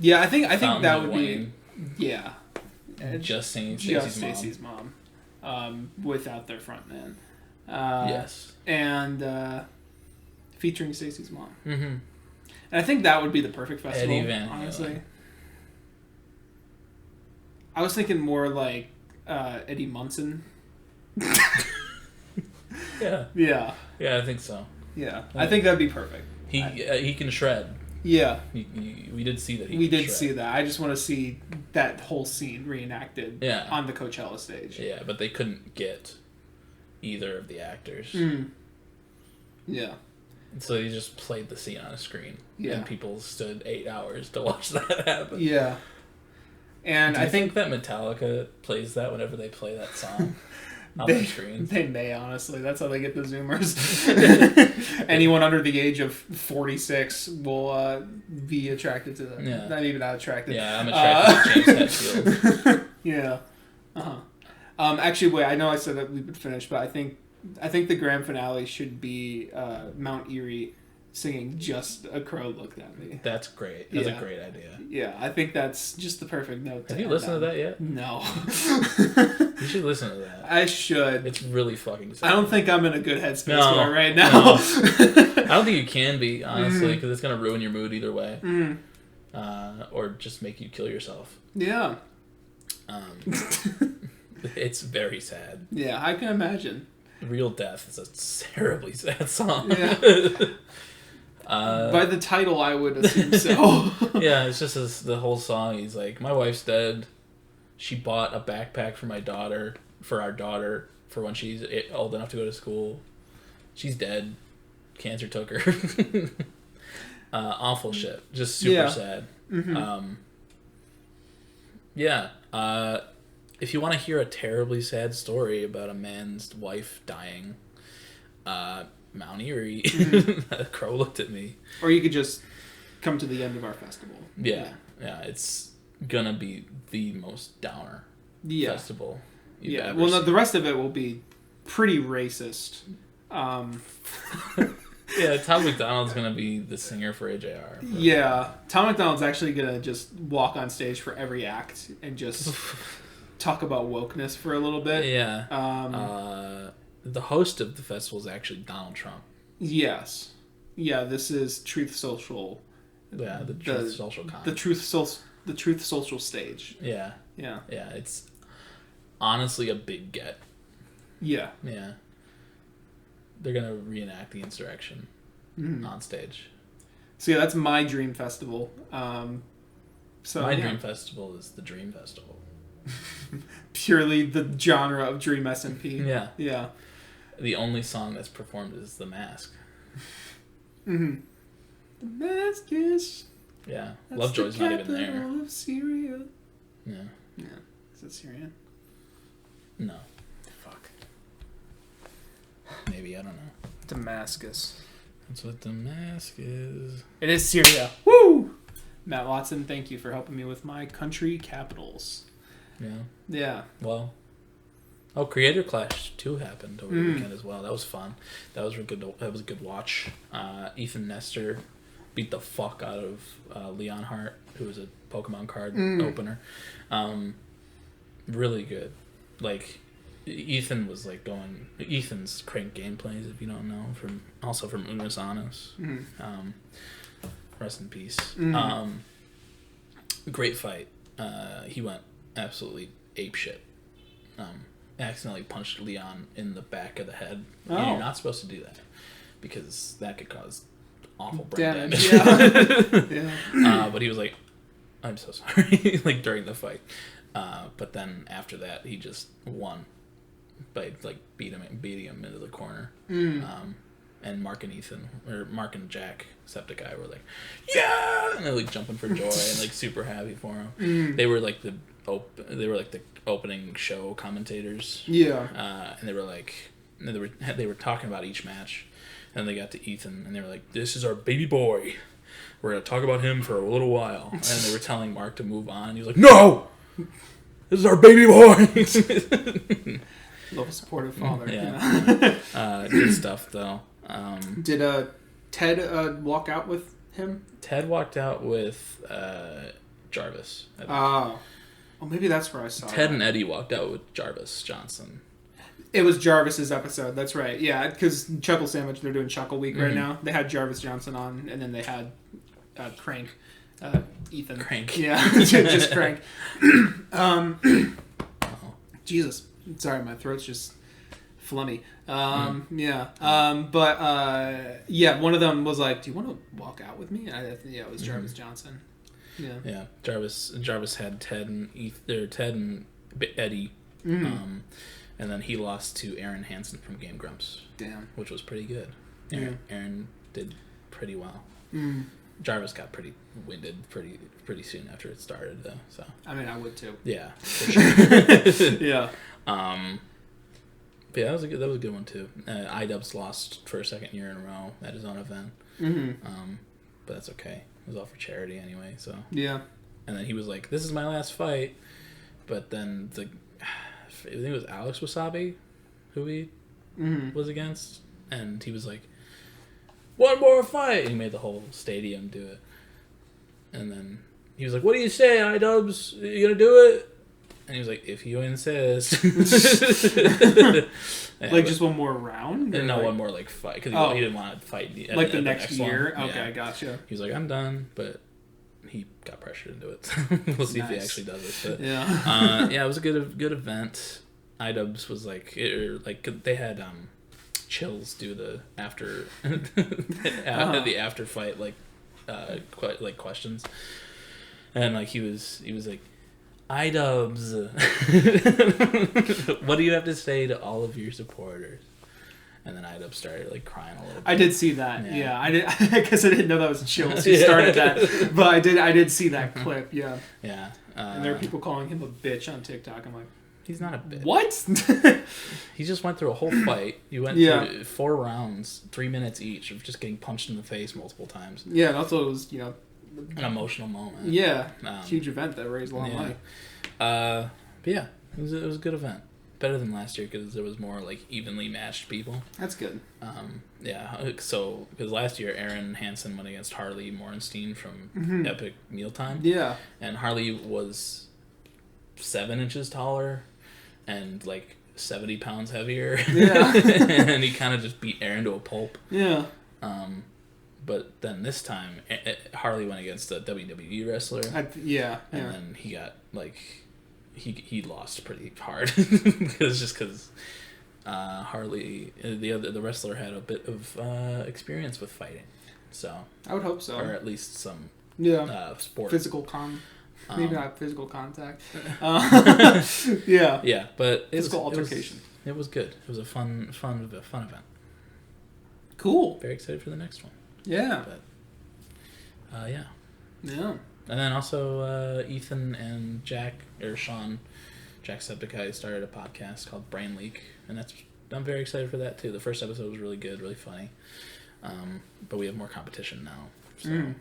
B: Yeah, I think that would
A: Wayne.
B: be. Yeah.
A: Just singing
B: Stacey's mom. Without their front man.
A: Yes.
B: And featuring Stacey's mom.
A: Mm-hmm.
B: And I think that would be the perfect festival,
A: Eddie Van Halen.
B: honestly. I was thinking more like Eddie Munson.
A: Yeah.
B: Yeah.
A: Yeah, I think so.
B: Yeah. I think that'd be perfect.
A: He can shred.
B: Yeah.
A: We did see that
B: We did see that. I just want to see that whole scene reenacted on the Coachella stage.
A: Yeah, but they couldn't get either of the actors.
B: Yeah.
A: So he just played the scene on a screen.
B: Yeah.
A: And people stood 8 hours to watch that happen.
B: Yeah. And
A: I think that Metallica plays that whenever they play that song on their screen.
B: They may, honestly. That's how they get the Zoomers. Anyone under the age of 46 will be attracted to them.
A: Yeah.
B: Not even not attracted.
A: Yeah, I'm attracted to James Hetfield.
B: Yeah. Actually, wait, I know I said that we would finish, but I think the grand finale should be Mount Erie singing "Just a Crow Looked at Me."
A: That's great. That's a great idea.
B: Yeah, I think that's just the perfect note.
A: Have you listened to that yet?
B: No.
A: You should listen to that.
B: I should.
A: It's really fucking sad.
B: I don't think I'm in a good headspace for it right now.
A: No. I don't think you can be, honestly, because it's going to ruin your mood either way. Or just make you kill yourself.
B: Yeah.
A: It's very sad.
B: Yeah, I can imagine.
A: Real Death is a terribly sad song.
B: Yeah. By the title, I would assume so.
A: Yeah, it's just the whole song. He's like, my wife's dead. She bought a backpack for our daughter, for when she's old enough to go to school. She's dead. Cancer took her. Awful shit. Just super sad.
B: Mm-hmm.
A: If you want to hear a terribly sad story about a man's wife dying, Mount Erie, A Crow Looked at Me.
B: Or you could just come to the end of our festival.
A: Yeah, it's gonna be the most downer festival you've ever
B: well, no,
A: seen.
B: the rest of it will be pretty racist.
A: Yeah, Tom McDonald's gonna be the singer for AJR.
B: Yeah, Tom McDonald's actually gonna just walk on stage for every act and just talk about wokeness for a little bit.
A: Yeah. The host of the festival is actually Donald Trump.
B: Yes. Yeah, this is Truth Social.
A: Yeah, the Truth Social con.
B: The Truth Social stage.
A: Yeah.
B: Yeah.
A: Yeah, it's honestly a big get.
B: Yeah.
A: Yeah. They're going to reenact the insurrection on stage.
B: So yeah, that's my dream festival. My
A: dream festival is the Dream Festival.
B: Purely the genre of Dream SMP.
A: Yeah.
B: Yeah.
A: The only song that's performed is The Mask.
B: The Mask is...
A: Yeah. Lovejoy's not even there.
B: Of Syria.
A: Yeah.
B: Yeah. Is it Syrian?
A: No.
B: Fuck.
A: Maybe, I don't know.
B: Damascus.
A: That's what The Mask is.
B: It is Syria. Woo! Matt Watson, thank you for helping me with my country capitals.
A: Yeah.
B: Yeah.
A: Well. Oh, Creator Clash 2 happened over the weekend as well. That was fun. That was a good watch. Ethan Nestor beat the fuck out of Leon Hart, who was a Pokemon card opener. Really good. Like, Ethan's Crank Gameplays, if you don't know, from Unos Annos. Rest in peace. Great fight. He went absolutely apeshit. Accidentally punched Leon in the back of the head.
B: Oh.
A: And you're not supposed to do that because that could cause awful brain
B: damage.
A: damage. But he was like, I'm so sorry, like during the fight. But then after that, he just won by like beating him into the corner. And Mark and Jack, Septiceye, were like, yeah, and they're like jumping for joy and like super happy for him. They were like the opening show commentators.
B: Yeah.
A: And they were talking about each match, and they got to Ethan, and they were like, "This is our baby boy. We're gonna talk about him for a little while." And they were telling Mark to move on, and he was like, "No, this is our baby boy."
B: Love a supportive father.
A: Yeah. Good stuff though.
B: Did Ted walk out with him?
A: Ted walked out with Jarvis.
B: Oh, maybe that's where I saw
A: Ted and Eddie walked out with Jarvis Johnson.
B: It was Jarvis's episode. That's right. Yeah, because Chuckle Sandwich, they're doing Chuckle Week right now. They had Jarvis Johnson on, and then they had Crank, Ethan.
A: Crank.
B: Yeah, just Crank. Jesus, sorry, my throat's just flummy. Yeah, one of them was like, "Do you want to walk out with me?" And it was Jarvis Johnson. Yeah.
A: Yeah. Jarvis had Ted and Eddie, and then he lost to Aaron Hansen from Game Grumps.
B: Damn.
A: Which was pretty good. Aaron did pretty well. Jarvis got pretty winded pretty soon after it started, though. So
B: I mean, I would too.
A: Yeah, for sure.
B: Yeah.
A: But yeah, that was a good one too. iDubbbz lost for a second year in a row at his own event. But that's okay. It was all for charity anyway. So
B: yeah.
A: And then he was like, "This is my last fight," but then I think it was Alex Wasabi, who he was against, and he was like, "One more fight," and he made the whole stadium do it. And then he was like, "What do you say, iDubbbz? You gonna do it?" And he was like, "If you insist."
B: Like just one more round?
A: And no,
B: like...
A: one more like fight, because he didn't want to fight
B: like the next year.
A: One.
B: Okay,
A: Yeah.
B: gotcha.
A: He was like, "I'm done," but he got pressured into it. We'll see if he actually does it. But yeah, it was a good event. iDubbbz was like, they had Chills do the after the after fight questions, and like he was like, iDubbbz, what do you have to say to all of your supporters? And then iDubbbz started like crying a little bit.
B: I did see that. Yeah, I did, because I didn't know that was Chills who started that, but I did see that clip. Yeah.
A: Yeah.
B: And there are people calling him a bitch on TikTok. I'm like,
A: he's not a bitch.
B: What?
A: He just went through a whole fight. He went through 4 rounds, 3 minutes each of just getting punched in the face multiple times.
B: Yeah, and also it was,
A: an emotional moment.
B: Yeah, huge event that raised a lot of money.
A: But yeah, it was a good event. Better than last year because there was more like evenly matched people.
B: That's good.
A: So because last year Aaron Hansen went against Harley Morenstein from Epic Mealtime.
B: Yeah.
A: And Harley was 7 inches taller and like 70 pounds heavier.
B: Yeah.
A: And he kind of just beat Aaron to a pulp.
B: Yeah.
A: But then this time Harley went against a WWE wrestler. And then he got like. He lost pretty hard because Harley the wrestler had a bit of experience with fighting, so
B: I would hope so,
A: or at least some sport
B: physical maybe not physical contact.
A: But
B: physical altercation.
A: It was good. It was a fun event.
B: Cool.
A: Very excited for the next one.
B: Yeah.
A: But yeah. And then also Ethan and Sean, Jacksepticeye started a podcast called Brain Leak, and I'm very excited for that too. The first episode was really good, really funny, but we have more competition now. So.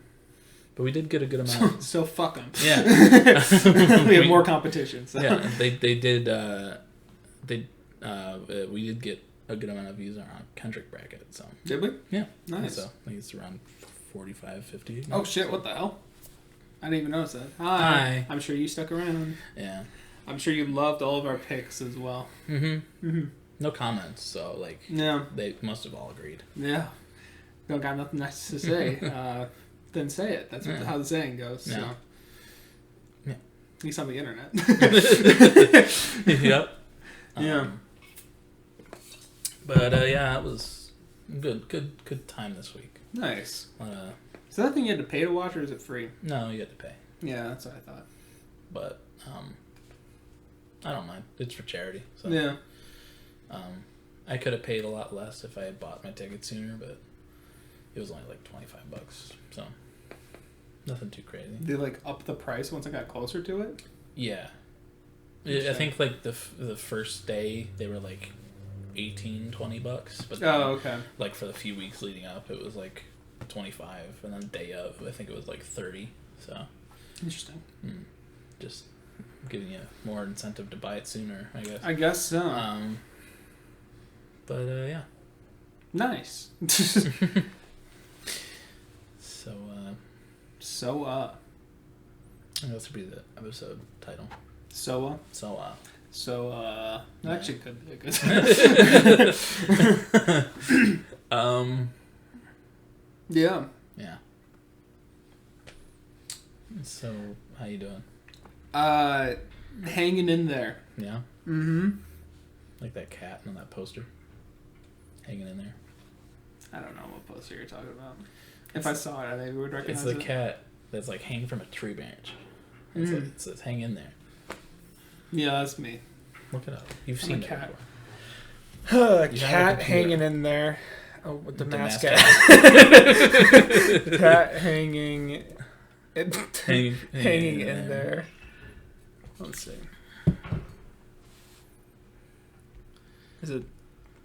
A: But we did get a good amount.
B: So fuck them.
A: Yeah,
B: we have more competition. So.
A: Yeah, we did get a good amount of views on our Kendrick bracket. So
B: did we?
A: Yeah,
B: nice.
A: So I think it's around 45, 50.
B: Oh shit! What the hell? I didn't even notice that. Hi. I'm sure you stuck around.
A: Yeah.
B: I'm sure you loved all of our picks as well.
A: No comments, so like.
B: Yeah.
A: They must have all agreed.
B: Yeah. Don't got nothing nice to say. Then say it. That's how the saying goes.
A: Yeah.
B: So.
A: Yeah.
B: At least on the internet.
A: Yep.
B: Yeah.
A: But yeah, it was good time this week.
B: Nice. Is that thing you had to pay to watch, or is it free?
A: No, you had to pay.
B: Yeah, that's what I thought.
A: But I don't mind. It's for charity. So.
B: Yeah.
A: I could have paid a lot less if I had bought my ticket sooner, but it was only like $25, so nothing too crazy.
B: Did they like up the price once I got closer to it?
A: Yeah. I think like the first day they were like $18-20, but then,
B: okay.
A: Like for the few weeks leading up, it was like 25, and then day of I think it was like 30. So
B: interesting.
A: Just giving you more incentive to buy it sooner, I guess.
B: I guess so.
A: But yeah.
B: Nice.
A: So I think this would be the episode title.
B: That actually could be a good. Yeah.
A: Yeah. So, how you doing?
B: Hanging in there.
A: Yeah?
B: Mm-hmm.
A: Like that cat on that poster? Hanging in there?
B: I don't know what poster you're talking about. If I saw it, I maybe would recognize it.
A: It's the cat that's like hanging from a tree branch. It says, hang in there.
B: Yeah, that's me.
A: Look it up. You've seen it
B: cat.
A: before.
B: Cat hanging in there. Oh, with the mask
A: cat.
B: Cat hanging
A: hanging
B: in there. Let's see. Is it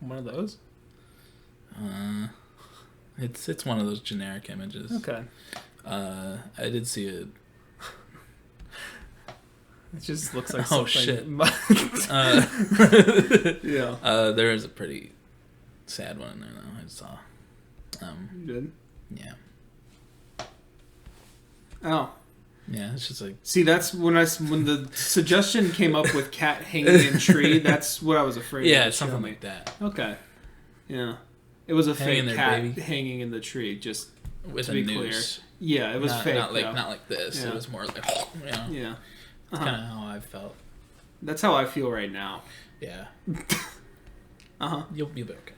B: one of those?
A: It's one of those generic images.
B: Okay.
A: I did see it.
B: It just looks like
A: oh
B: something.
A: shit.
B: Yeah.
A: There is a pretty sad one in there though. I saw.
B: You did?
A: Yeah.
B: Oh.
A: Yeah, it's just like.
B: See, that's when the suggestion came up with cat hanging in tree. That's what I was afraid.
A: Yeah,
B: of
A: something like that.
B: Okay. Yeah. It was a
A: Hanging
B: fake
A: there,
B: cat
A: baby.
B: hanging in the tree. Just
A: With
B: to
A: a
B: be
A: noose.
B: clear. Yeah, it was fake.
A: Not like this.
B: Yeah.
A: It was more like. You know,
B: Yeah.
A: kind of how I felt.
B: That's how I feel right now.
A: Yeah.
B: You'll
A: be okay.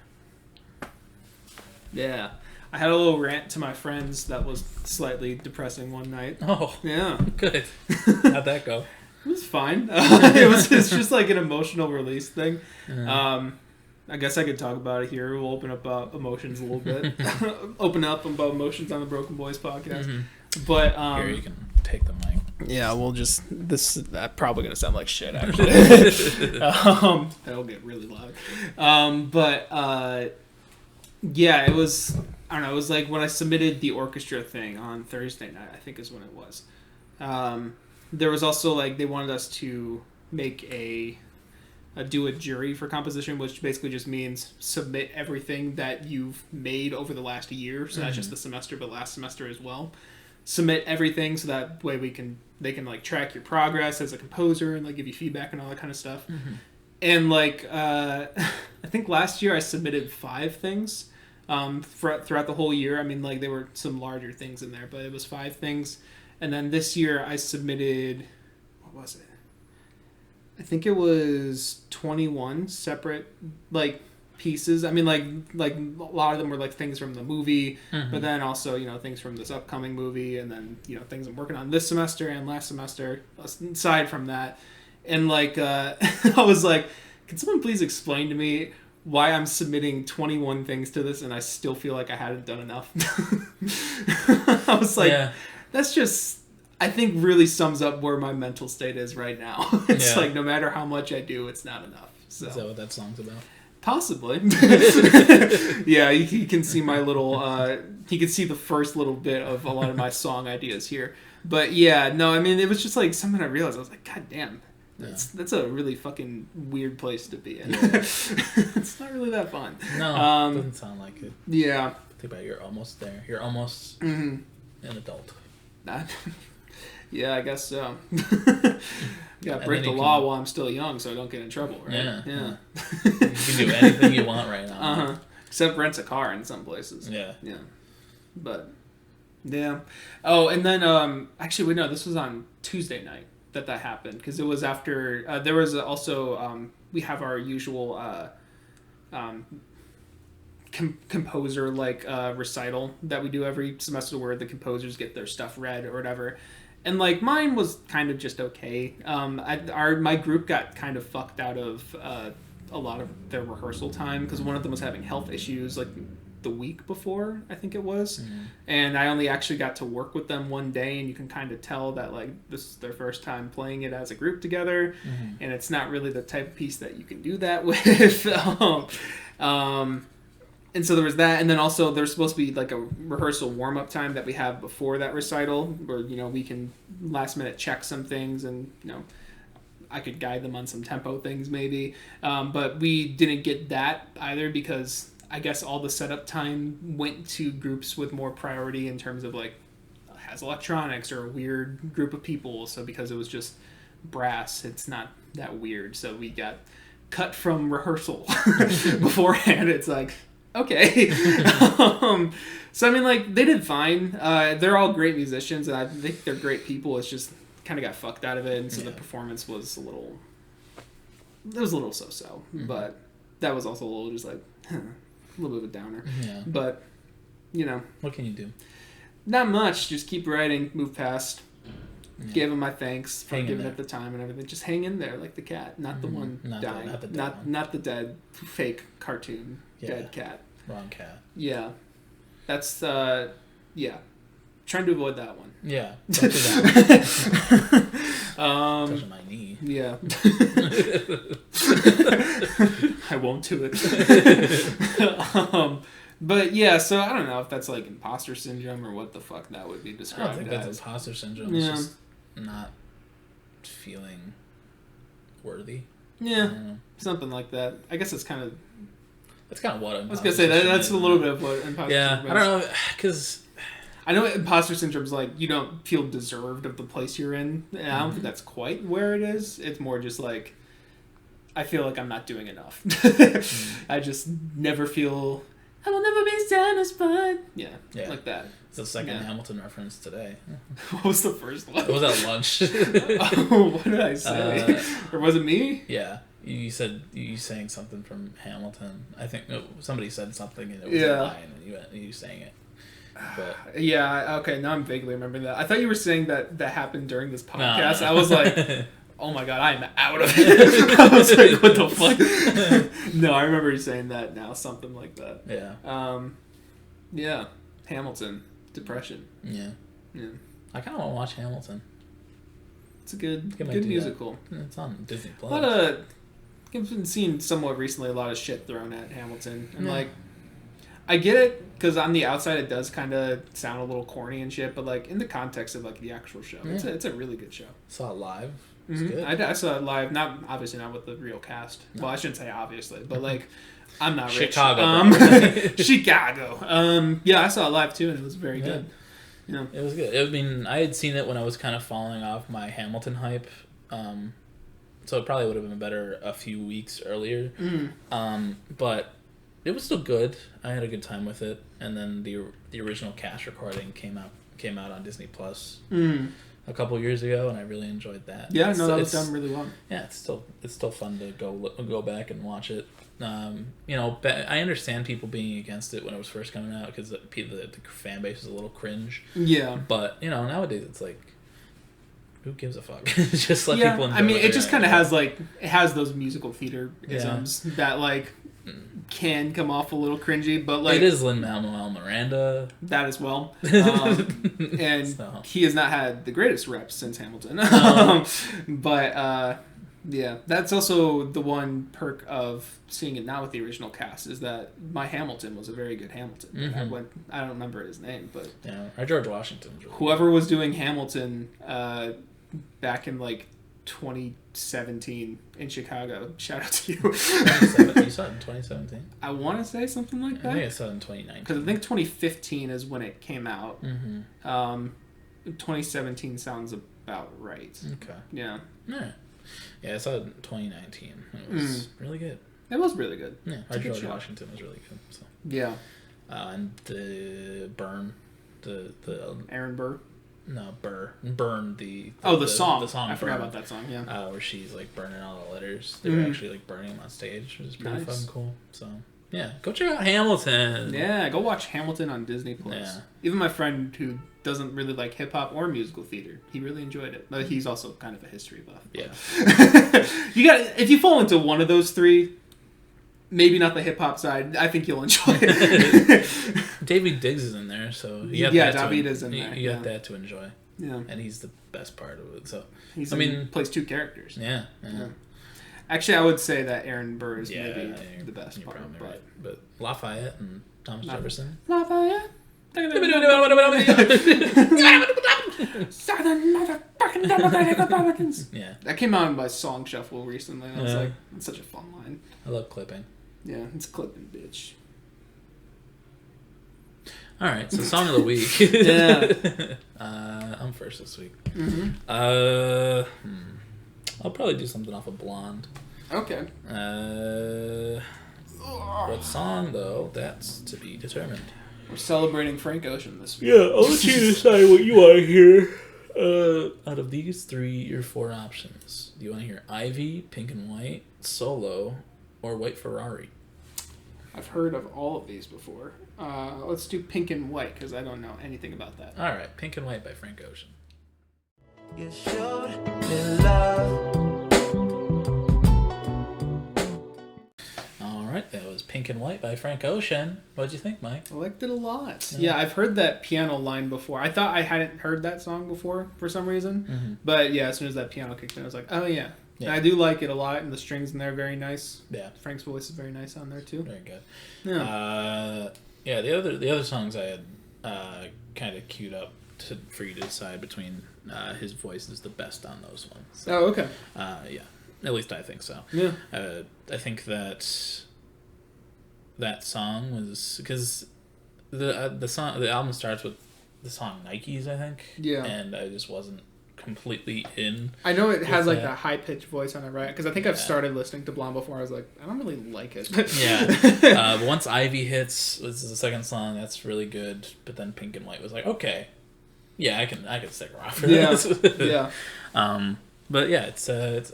B: Yeah. I had a little rant to my friends that was slightly depressing one night.
A: Oh.
B: Yeah.
A: Good. How'd that go?
B: It was fine. It's just like an emotional release thing. I guess I could talk about it here. We'll open up emotions a little bit. Open up about emotions on the BrokeN Boys podcast.
A: Mm-hmm.
B: But
A: here, you can take the mic.
B: Yeah, we'll just that's probably gonna sound like shit actually. That'll get really loud. Yeah, it was. I don't know. It was like when I submitted the orchestra thing on Thursday night. I think is when it was. There was also like they wanted us to make do a jury for composition, which basically just means submit everything that you've made over the last year. So not just the semester, but last semester as well. Submit everything so that way they can like track your progress as a composer and like give you feedback and all that kind of stuff. And like I think last year I submitted 5 things throughout the whole year. I mean, like there were some larger things in there, but it was 5 things. And then this year I submitted, what was it? I think it was 21 separate like pieces. I mean, like a lot of them were like things from the movie, but then also things from this upcoming movie, and then things I'm working on this semester and last semester. Aside from that, and like I was like, can someone please explain to me why I'm submitting 21 things to this and I still feel like I hadn't done enough? I was like, that's just, I think really sums up where my mental state is right now. It's like no matter how much I do, it's not enough. So.
A: Is that what that song's about?
B: Possibly. Yeah, you can see my little, you can see the first little bit of a lot of my song ideas here. But yeah, no, I mean, it was just like something I realized. I was like, God damn. That's a really fucking weird place to be in. Yeah. It's not really that fun.
A: No, it doesn't sound like it.
B: Yeah.
A: Think about it, you're almost there. You're almost an adult.
B: Yeah, I guess so. Gotta break the law while I'm still young so I don't get in trouble, right? Yeah.
A: You can do anything you want right now.
B: Except rent a car in some places.
A: Yeah.
B: But, yeah. Oh, and then, actually, no, this was on Tuesday night that happened, because it was after, there was also, we have our usual, composer, recital that we do every semester where the composers get their stuff read or whatever. And, mine was kind of just okay. My group got kind of fucked out of a lot of their rehearsal time because one of them was having health issues, the week before, I think it was. And I only actually got to work with them one day, and you can kind of tell that, this is their first time playing it as a group together, and it's not really the type of piece that you can do that with. And so there was that, and then also there's supposed to be a rehearsal warm-up time that we have before that recital where we can last minute check some things, and I could guide them on some tempo things maybe, but we didn't get that either because I guess all the setup time went to groups with more priority in terms of has electronics or a weird group of people. So because it was just brass, it's not that weird, so we got cut from rehearsal beforehand. It's okay. So I mean, they did fine. They're all great musicians, and I think they're great people. It's just kind of got fucked out of it, and so the performance was a little so-so. But that was also a little just a little bit of a downer.
A: Yeah.
B: But
A: what can you do?
B: Not much. Just keep writing, move past. Yeah. Gave him my thanks for giving it the time and everything. Just hang in there like the cat, not the one dying, not the dead fake cartoon dead cat.
A: Wrong cat.
B: Yeah. That's, yeah. Trying to avoid that one.
A: Yeah. Don't do that one. Touching my knee.
B: Yeah. I won't do it. But yeah, so I don't know if that's like imposter syndrome or what the fuck that would be described as.
A: I don't think that's imposter syndrome. It's just not feeling worthy.
B: Yeah. Something like that. I guess it's kind of...
A: That's kind of what
B: I was going to say, that's a little bit of what imposter syndrome is.
A: Yeah, I don't know, because...
B: I know imposter syndrome is like, you don't feel deserved of the place you're in. And I don't think that's quite where it is. It's more just like, I feel like I'm not doing enough. I just never feel... I will never be satisfied. Yeah, like that.
A: It's the second Hamilton reference today.
B: What was the first one?
A: It was at lunch.
B: Oh, what did I say? Or was it me?
A: Yeah. You said you sang something from Hamilton. I think somebody said something and it was a line and you sang it. But
B: yeah, okay, now I'm vaguely remembering that. I thought you were saying that happened during this podcast. No. I was like, oh my god, I'm out of it. I was like, what the fuck? No, I remember you saying that now, something like that.
A: Yeah.
B: Yeah. Hamilton. Depression.
A: Yeah. I kind of want to watch Hamilton.
B: It's a good musical.
A: It's on Disney Plus.
B: I've been seeing somewhat recently a lot of shit thrown at Hamilton. And like, I get it, because on the outside it does kind of sound a little corny and shit, but like in the context of like the actual show, it's a really good show.
A: Saw it live.
B: I saw it live, obviously not with the real cast. No. Well, I shouldn't say obviously, but like, I'm not rich. Chicago. Yeah, I saw it live too, and it was very good. Yeah.
A: It was good. I mean, I had seen it when I was kind of falling off my Hamilton hype, so it probably would have been better a few weeks earlier. But it was still good. I had a good time with it, and then the original cast recording came out on Disney Plus a couple years ago, and I really enjoyed that.
B: Yeah, that was done really well.
A: Yeah, it's still fun to go back and watch it. I understand people being against it when it was first coming out because the fan base is a little cringe.
B: Yeah,
A: but nowadays it's like, who gives a fuck? Just let people enjoy.
B: I mean, it just kind of has those musical theater isms that like can come off a little cringy, but like
A: it is Lin-Manuel Miranda,
B: that as well, and he has not had the greatest reps since Hamilton. But yeah, that's also the one perk of seeing it now with the original cast is that my Hamilton was a very good Hamilton. I don't remember his name, but
A: our George Washington was
B: whoever was doing Hamilton back in like 2017 in Chicago. Shout out to you.
A: You saw it in 2017?
B: I want to say something like that.
A: I think I saw it in 2019.
B: Because I think 2015 is when it came out. 2017 sounds about right.
A: Okay.
B: Yeah.
A: Yeah, I saw it in 2019. It was really good.
B: It was really good.
A: Yeah, our George Washington was really good. So.
B: Yeah.
A: And the Burn, the
B: Aaron Burr.
A: No, Burn the
B: song.
A: The song.
B: I forgot about that song. Yeah.
A: Where she's like burning all the letters. They were actually like burning them on stage, which is pretty fucking cool. So yeah, go check out Hamilton.
B: Yeah, go watch Hamilton on Disney Plus.
A: Yeah.
B: Even my friend who doesn't really like hip hop or musical theater, he really enjoyed it. But he's also kind of a history buff.
A: Yeah.
B: If you fall into one of those three, maybe not the hip hop side, I think you'll enjoy it.
A: David Diggs is in there, so
B: David is in there.
A: You got that to enjoy.
B: Yeah,
A: and he's the best part of it. So
B: plays two characters.
A: Yeah.
B: Actually, I would say that Aaron Burr is maybe the best part.
A: Right. But Lafayette and Thomas Jefferson.
B: Lafayette. Southern motherfucking Democratic Republicans.
A: Yeah.
B: That came out by Song Shuffle recently, and I was like, it's such a fun line.
A: I love clipping.
B: Yeah, it's clipping, bitch.
A: All right, so song of the week.
B: Yeah.
A: I'm first this week. I'll probably do something off of Blonde.
B: Okay.
A: What song, though? That's to be determined.
B: We're celebrating Frank Ocean this week.
A: Yeah, I'll let you decide what you want to hear. Out of these 3 your 4 options, do you want to hear Ivy, Pink and White, Solo, or White Ferrari?
B: I've heard of all of these before. Let's do Pink and White, because I don't know anything about that.
A: All right, Pink and White by Frank Ocean.
C: You showed me love.
A: All right, that was Pink and White by Frank Ocean. What'd you think, Mike?
B: I liked it a lot. Yeah, I've heard that piano line before. I thought I hadn't heard that song before for some reason. But yeah, as soon as that piano kicked in, I was like, oh yeah. And I do like it a lot, and the strings in there are very nice. Yeah. Frank's voice is very nice on there too.
A: Very good.
B: Yeah.
A: The other songs I had kind of queued up for you to decide between his voice is the best on those ones. So,
B: oh, okay.
A: Yeah. At least I think so.
B: Yeah.
A: I think that song was because the album starts with the song Nikes, I think.
B: Yeah.
A: And I just wasn't completely in.
B: I know it has like that high pitched voice on it, right? Because I think I've started listening to Blonde before. I was like, I don't really like it.
A: Yeah. Once Ivy hits, this is the second song. That's really good. But then Pink and White was like, okay, yeah, I can stick around for this.
B: Yeah.
A: But yeah, it's a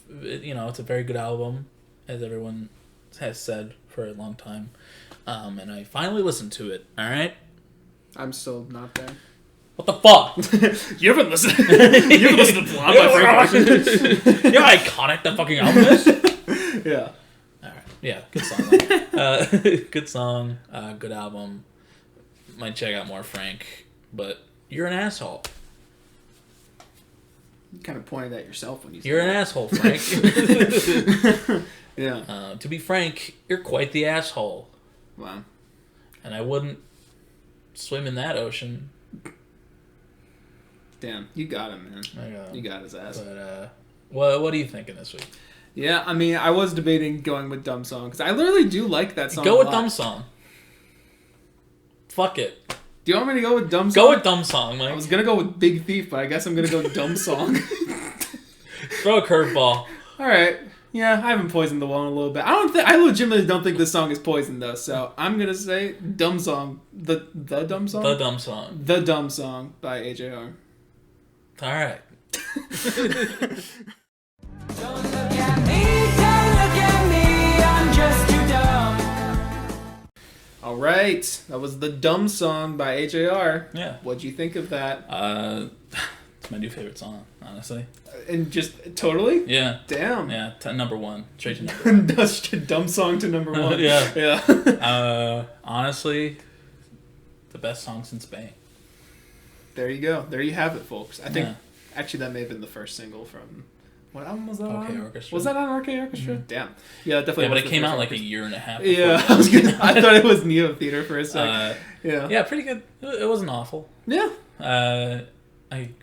A: very good album, as everyone has said for a long time. And I finally listened to it. All right.
B: I'm still not there.
A: What the fuck?
B: You haven't listened. You haven't listened to Blonde by Frank Ocean.
A: You know how iconic that fucking album is?
B: Yeah.
A: All right. Yeah. Good song. Good song. Good album. Might check out more Frank, but you're an asshole.
B: You kind of pointed at yourself when you said
A: You're an asshole, Frank.
B: Yeah.
A: To be frank, you're quite the asshole.
B: Wow.
A: And I wouldn't swim in that ocean.
B: Damn, you got him, man.
A: I got him.
B: You got his ass.
A: But what are you thinking this week?
B: Yeah, I mean, I was debating going with Dumb Song because I literally do like that song.
A: Go with Dumb Song. Fuck it.
B: Do you want me to go with Dumb Song?
A: Go with Dumb Song, Mike.
B: I was gonna go with Big Thief, but I guess I'm gonna go with Dumb Song.
A: Throw a curveball.
B: All right. Yeah, I haven't poisoned the well in a little bit. I legitimately don't think this song is poisoned though. So I'm gonna say Dumb Song. The Dumb Song.
A: The Dumb Song.
B: The Dumb Song by AJR.
A: All right.
C: Don't look at me, I'm just too dumb.
B: All right, that was The Dumb Song by AJR.
A: Yeah.
B: What'd you think of that?
A: It's my new favorite song, honestly.
B: And just totally?
A: Yeah.
B: Damn.
A: Yeah, number one. Straight to number one.
B: That's Dumb Song to number one.
A: Yeah.
B: Yeah.
A: Honestly, the best song since Bang.
B: There you go. There you have it, folks. I think actually that may have been the first single from what album was that
A: OK
B: on?
A: Orchestra.
B: Was that on OK Orchestra? Mm-hmm. Damn. Yeah, definitely.
A: Yeah, but it came out like a year and a half.
B: Yeah, I thought it was Neo Theater for a second.
A: Yeah, pretty good. It wasn't awful.
B: Yeah.
A: I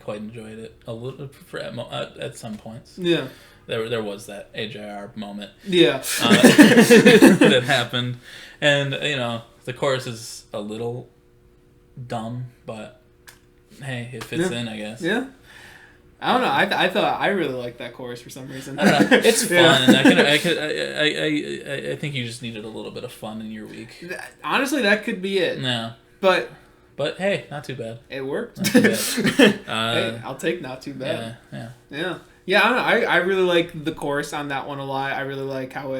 A: quite enjoyed it a little at some points.
B: Yeah.
A: There was that AJR moment.
B: Yeah.
A: That happened, and the chorus is a little dumb, but hey, it fits in, I guess.
B: Yeah. I don't know. I thought I really liked that chorus for some reason.
A: I don't know. It's fun. I think you just needed a little bit of fun in your week.
B: Honestly, that could be it.
A: Yeah.
B: But
A: hey, not too bad.
B: It worked.
A: Not too bad.
B: Hey, I'll take not too bad.
A: Yeah.
B: I don't know. I really like the chorus on that one a lot. I really like how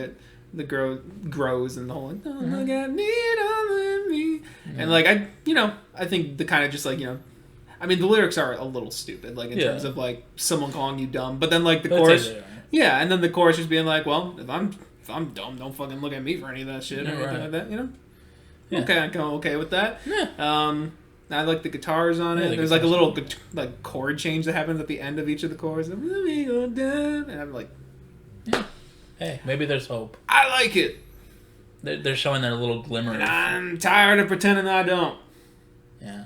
B: the grows and the whole like, don't look at me, don't look at me. And like I think the kind of just like I mean the lyrics are a little stupid like in terms of like someone calling you dumb, but then like the chorus, and then the chorus just being like, well, if I'm dumb, don't fucking look at me for any of that shit or anything like that, Okay, I'm okay with that. Yeah. I like the guitars on it. There's like a little like chord change that happens at the end of each of the chords. And I'm like,
A: hey, maybe there's hope.
B: I like it.
A: They're showing their little glimmer.
B: And I'm tired of pretending I don't.
A: Yeah.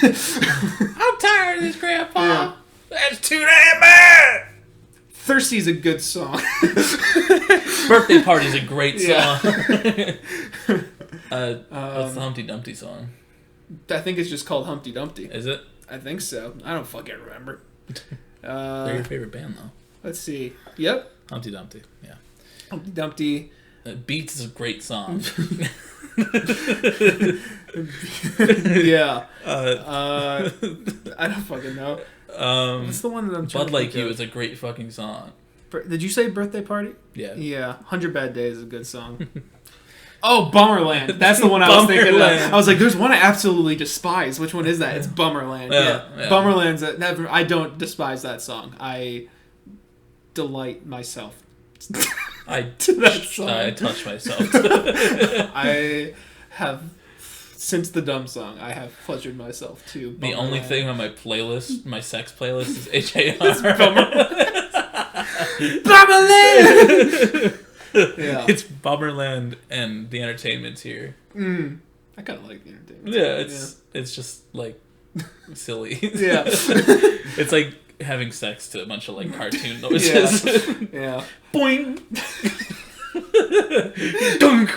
B: I'm tired of this, Grandpa.
A: Yeah. That's too damn bad.
B: Thirsty's a good song.
A: Birthday Party's a great song. What's the Humpty Dumpty song?
B: I think it's just called Humpty Dumpty.
A: Is it?
B: I think so. I don't fucking remember.
A: They're your favorite band, though.
B: Let's see. Yep.
A: Humpty Dumpty, yeah.
B: Humpty Dumpty.
A: Beats is a great song.
B: Yeah. I don't fucking know. What's the one that I'm trying
A: Bud
B: to
A: Like
B: think
A: You
B: of?
A: is a great fucking song.
B: Did you say Birthday Party?
A: Yeah.
B: Yeah. 100 Bad Days is a good song. Oh, Bummerland. That's the one I was thinking of. I was like, there's one I absolutely despise. Which one is that? It's Bummerland. Yeah. Bummerland's I don't despise that song. I delight myself. to that song.
A: I touch myself.
B: I have, since the dumb song, I have pleasured myself to
A: The only
B: Bummerland.
A: thing on my playlist, my sex playlist, is HAR.
B: Bummerland! Yeah.
A: It's Bummerland and the entertainment's here.
B: I kind of like the entertainment.
A: Yeah, it's just like silly.
B: Yeah.
A: It's like having sex to a bunch of like cartoon noises.
B: Yeah.
A: Boing.
B: Dunk.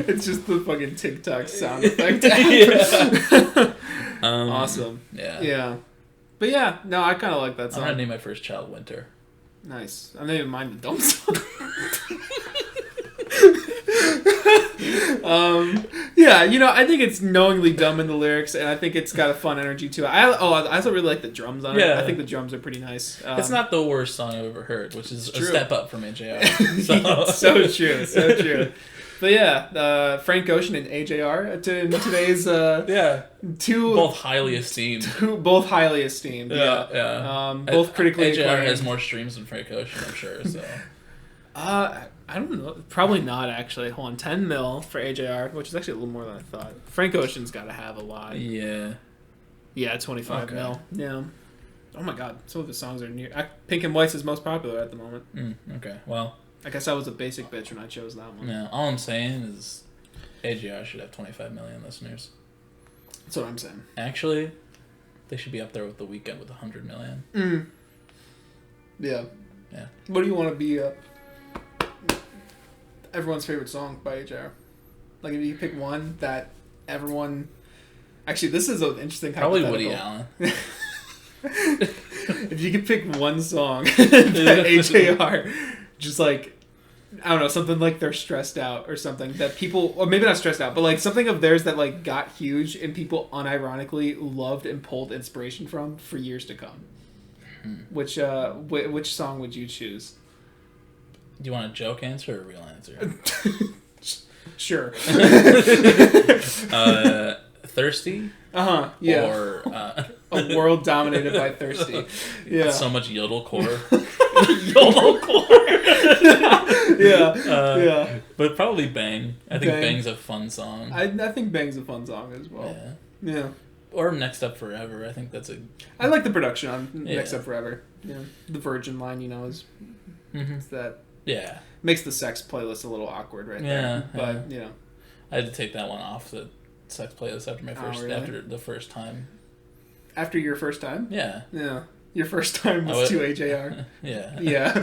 B: It's just the fucking TikTok sound effect. Awesome.
A: Yeah.
B: Yeah. But yeah, no, I kind of like that
A: I'm
B: song.
A: gonna name my first child Winter.
B: Nice. I'm not even mind the dumb song. Yeah, I think it's knowingly dumb in the lyrics, and I think it's got a fun energy to it. I also really like the drums on it.
A: Yeah.
B: I think the drums are pretty nice.
A: It's not the worst song I've ever heard, which is a
B: true.
A: step up from AJR.
B: So true, so true. But yeah, Frank Ocean and AJR in today's
A: Yeah.
B: two
A: Both highly esteemed.
B: both highly esteemed.
A: Yeah.
B: Both critically
A: AJR
B: acclaimed.
A: has more streams than Frank Ocean, I'm sure. So.
B: I don't know. Probably not actually. Hold on, 10 mil for AJR, which is actually a little more than I thought. Frank Ocean's got to have a lot.
A: Yeah.
B: Yeah, 25
A: Okay.
B: mil. Yeah. Oh my god, some of his songs are near. Pink and White's is most popular at the moment.
A: Okay. Well.
B: I guess I was a basic bitch when I chose that one.
A: Yeah. All I'm saying is, AJR should have 25 million listeners.
B: That's what I'm saying.
A: Actually, they should be up there with The Weeknd with 100 million.
B: Yeah.
A: Yeah.
B: What do you want to be? Everyone's favorite song by AJR. Like if you pick one that everyone. Actually, this is an interesting.
A: Probably Woody
B: hypothetical.
A: Allen.
B: If you could pick one song that AJR, just like, I don't know, something like they're stressed out or something that people, or maybe not stressed out, but like something of theirs that like got huge and people unironically loved and pulled inspiration from for years to come. Which song would you choose?
A: Do you want a joke answer or a real answer?
B: Sure.
A: Thirsty?
B: Yeah.
A: Or
B: A world dominated by thirsty. Yeah.
A: so much yodelcore.
B: Yeah.
A: But probably Bang. I think
B: Bang.
A: Bang's a fun song.
B: I think Bang's a fun song as well. Yeah.
A: Or Next Up Forever. I think that's
B: I like the production on Next
A: Yeah.
B: Up Forever. Yeah. The Virgin line, is it's that
A: Yeah.
B: makes the sex playlist a little awkward right there. But
A: I had to take that one off the sex playlist
B: really?
A: after the first time.
B: After your first time?
A: Yeah.
B: Yeah. Your first time was to AJR.
A: Yeah.
B: Yeah.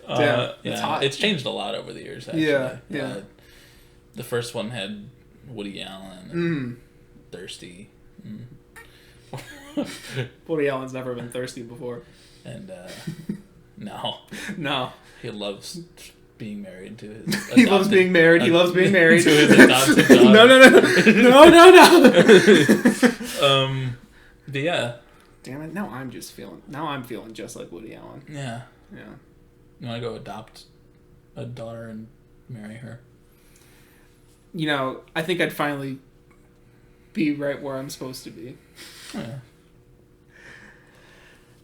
B: Damn, it's hot.
A: It's changed a lot over the years, actually.
B: Yeah.
A: The first one had Woody Allen and Thirsty.
B: Woody Allen's never been thirsty before.
A: And no.
B: No.
A: He loves being married to his
B: He loves being married. He loves being married.
A: to his adopted daughter.
B: No.
A: But yeah.
B: Damn it! Now I'm feeling just like Woody Allen.
A: Yeah.
B: Yeah.
A: You want to go adopt a daughter and marry her?
B: I think I'd finally be right where I'm supposed to be.
A: Yeah.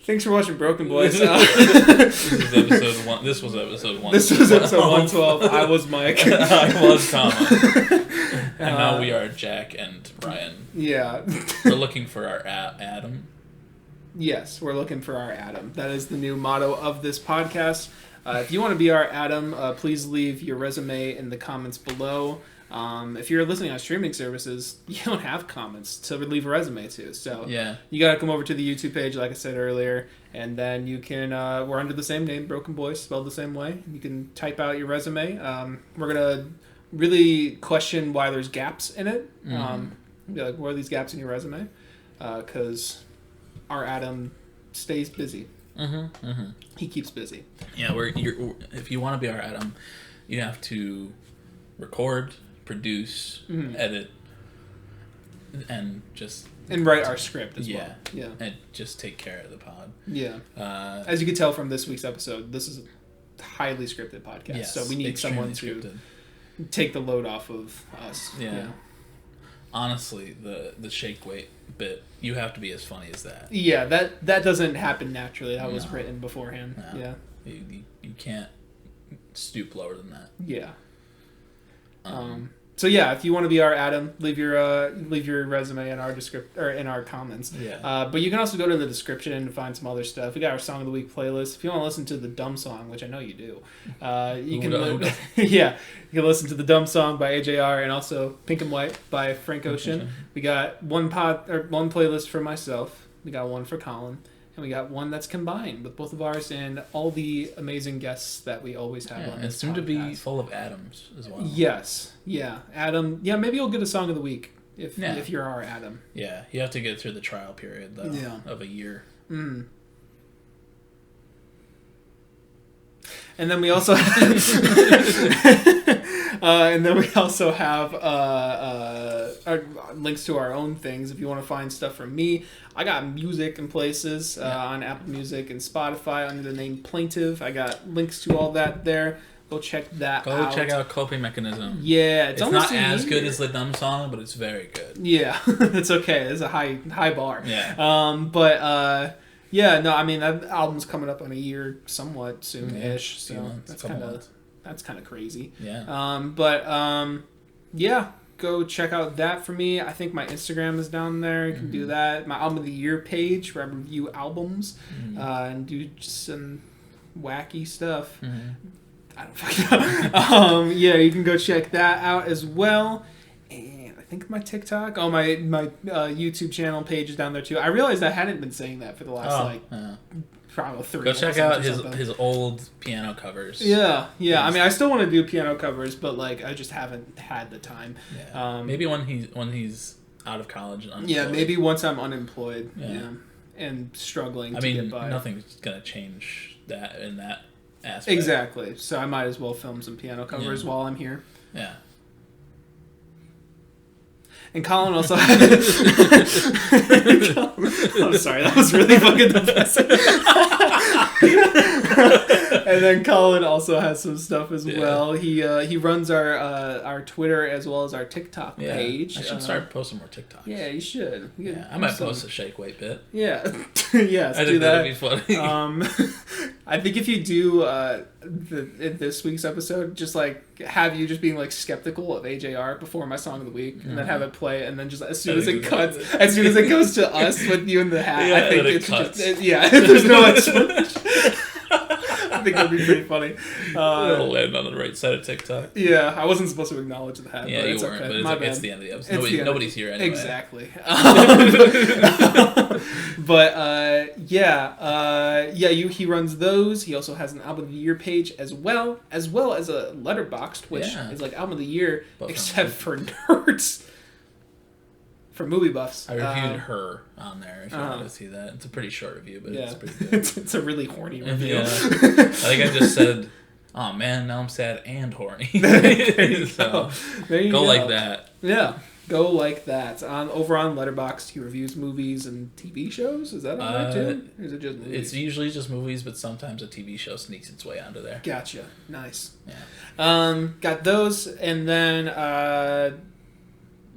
B: Thanks for watching BrokeN, boys.
A: This was episode 1. This was episode 1.
B: This was episode 112. I was Mike.
A: I was Colin. And now we are Jack and Ryan.
B: Yeah.
A: We're looking for our Adam.
B: Yes, we're looking for our Adam. That is the new motto of this podcast. If you want to be our Adam, please leave your resume in the comments below. If you're listening on streaming services, you don't have comments to leave a resume to. So
A: Yeah.
B: you got to come over to the YouTube page, like I said earlier, and then you can, we're under the same name, BrokeN Boys, spelled the same way. You can type out your resume. We're going to really question why there's gaps in it. Be like, what are these gaps in your resume? Because our Adam stays busy. He keeps busy.
A: Yeah, if you want to be our Adam, you have to record, produce, edit, and
B: write our script as well. Yeah.
A: And just take care of the pod.
B: Yeah. As you can tell from this week's episode, this is a highly scripted podcast.
A: Yes,
B: so we need someone
A: extremely
B: to take the load off of us.
A: Yeah. honestly, the shake weight bit, you have to be as funny as that.
B: Yeah, that doesn't happen naturally. That was
A: No.
B: written beforehand.
A: No.
B: Yeah.
A: You can't stoop lower than that.
B: Yeah. So yeah, if you want to be our Adam, leave your resume in our or in our comments.
A: Yeah.
B: But you can also go to the description and find some other stuff. We got our Song of the Week playlist. If you want to listen to the dumb song, which I know you do, you can. Yeah, you can listen to the dumb song by AJR and also Pink and White by Frank Ocean. We got one playlist for myself. We got one for Colin. And we got one that's combined with both of ours and all the amazing guests that we always have on this
A: it's soon to be
B: podcast.
A: full of Adams as well.
B: Yes. Yeah. Adam. Yeah, maybe you'll get a Song of the Week if you're our Adam.
A: Yeah, you have to get through the trial period, though, of a year.
B: Mm. And then we also have our links to our own things. If you want to find stuff from me, I got music in places on Apple Music and Spotify under the name Plaintive. I got links to all that there. Go check that out.
A: Go check out Coping Mechanism.
B: Yeah,
A: it's not as good as the dumb song, but it's very good.
B: Yeah, it's okay. It's a high bar.
A: Yeah.
B: Yeah, no, I mean that album's coming up on a year, somewhat soon-ish. So that's kind of crazy.
A: Yeah.
B: Yeah, go check out that for me. I think my Instagram is down there. You can do that. My album of the year page where I review albums and do just some wacky stuff. I don't fucking know. Yeah, you can go check that out as well. And I think my TikTok, my YouTube channel page is down there too. I realized I hadn't been saying that for the last probably 3
A: Go check out his old piano covers.
B: Yeah. I mean, I still want to do piano covers, but like I just haven't had the time.
A: Yeah. Maybe when he's out of college and unemployed.
B: Yeah, maybe once I'm unemployed. Yeah. And struggling to get by.
A: Nothing's gonna change that in that aspect.
B: Exactly. So I might as well film some piano covers while I'm here.
A: Yeah.
B: And Colin also I'm sorry, that was really fucking depressing. And then Colin also has some stuff as well. He runs our Twitter as well as our TikTok page.
A: I should start posting more TikToks.
B: Yeah, you should.
A: I might post a shake weight bit.
B: Yeah. Yes,
A: I think that'd be funny.
B: I think if you do in this week's episode, just like have you just being like skeptical of AJR before my Song of the Week, and then have it play, and then just as soon as it goes to us with you in the hat, I think it's just there's no explanation. I think that'd be pretty funny.
A: It'll land on the right side of TikTok.
B: Yeah, I wasn't supposed to acknowledge the hat.
A: Yeah,
B: but
A: you
B: it's
A: weren't.
B: okay.
A: But it's the end of the episode. Nobody's here anyway.
B: Exactly. But he runs those. He also has an album of the year page as well as a Letterboxd, which is like album of the year, except for nerds. For movie buffs.
A: I reviewed Her on there if you want to see that. It's a pretty short review, but it's pretty good.
B: It's a really horny review.
A: Yeah. I think I just said, oh man, now I'm sad and horny. So, go like that.
B: Yeah. Go like that. Over on Letterboxd, he reviews movies and TV shows. Is that on there too? Or is it just movies?
A: It's usually just movies, but sometimes a TV show sneaks its way onto there.
B: Gotcha. Nice.
A: Yeah.
B: Got those, and then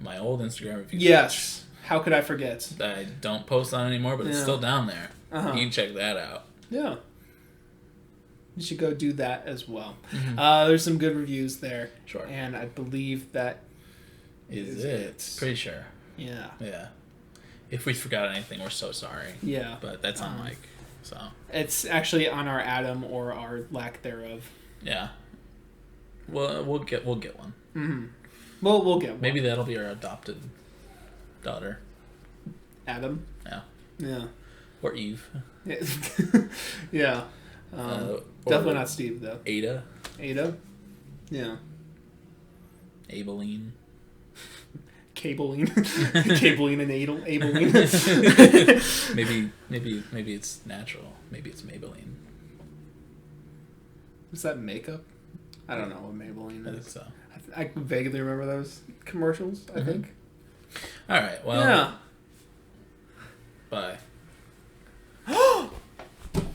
A: my old Instagram review.
B: Yes. How could I forget?
A: I don't post on anymore, but it's still down there. You can check that out.
B: Yeah. You should go do that as well.
A: Mm-hmm.
B: There's some good reviews there.
A: Sure.
B: And I believe that
A: is it. Pretty sure.
B: Yeah.
A: Yeah. If we forgot anything, we're so sorry.
B: Yeah.
A: But that's on Mike. So
B: it's actually on our Adam or our lack thereof.
A: Yeah. Well, we'll get one.
B: Mm-hmm. Well, we'll get one.
A: Maybe that'll be our adopted daughter.
B: Adam.
A: Yeah.
B: Yeah.
A: Or Eve.
B: Yeah. Definitely not Steve though.
A: Ada.
B: Yeah.
A: Abeline.
B: Cabling. Cabling and Abeline.
A: Maybe it's natural. Maybe it's Maybelline.
B: Is that makeup? I don't know what Maybelline is.
A: I think so.
B: I vaguely remember those commercials, I think.
A: All right. Well.
B: Yeah.
A: Bye.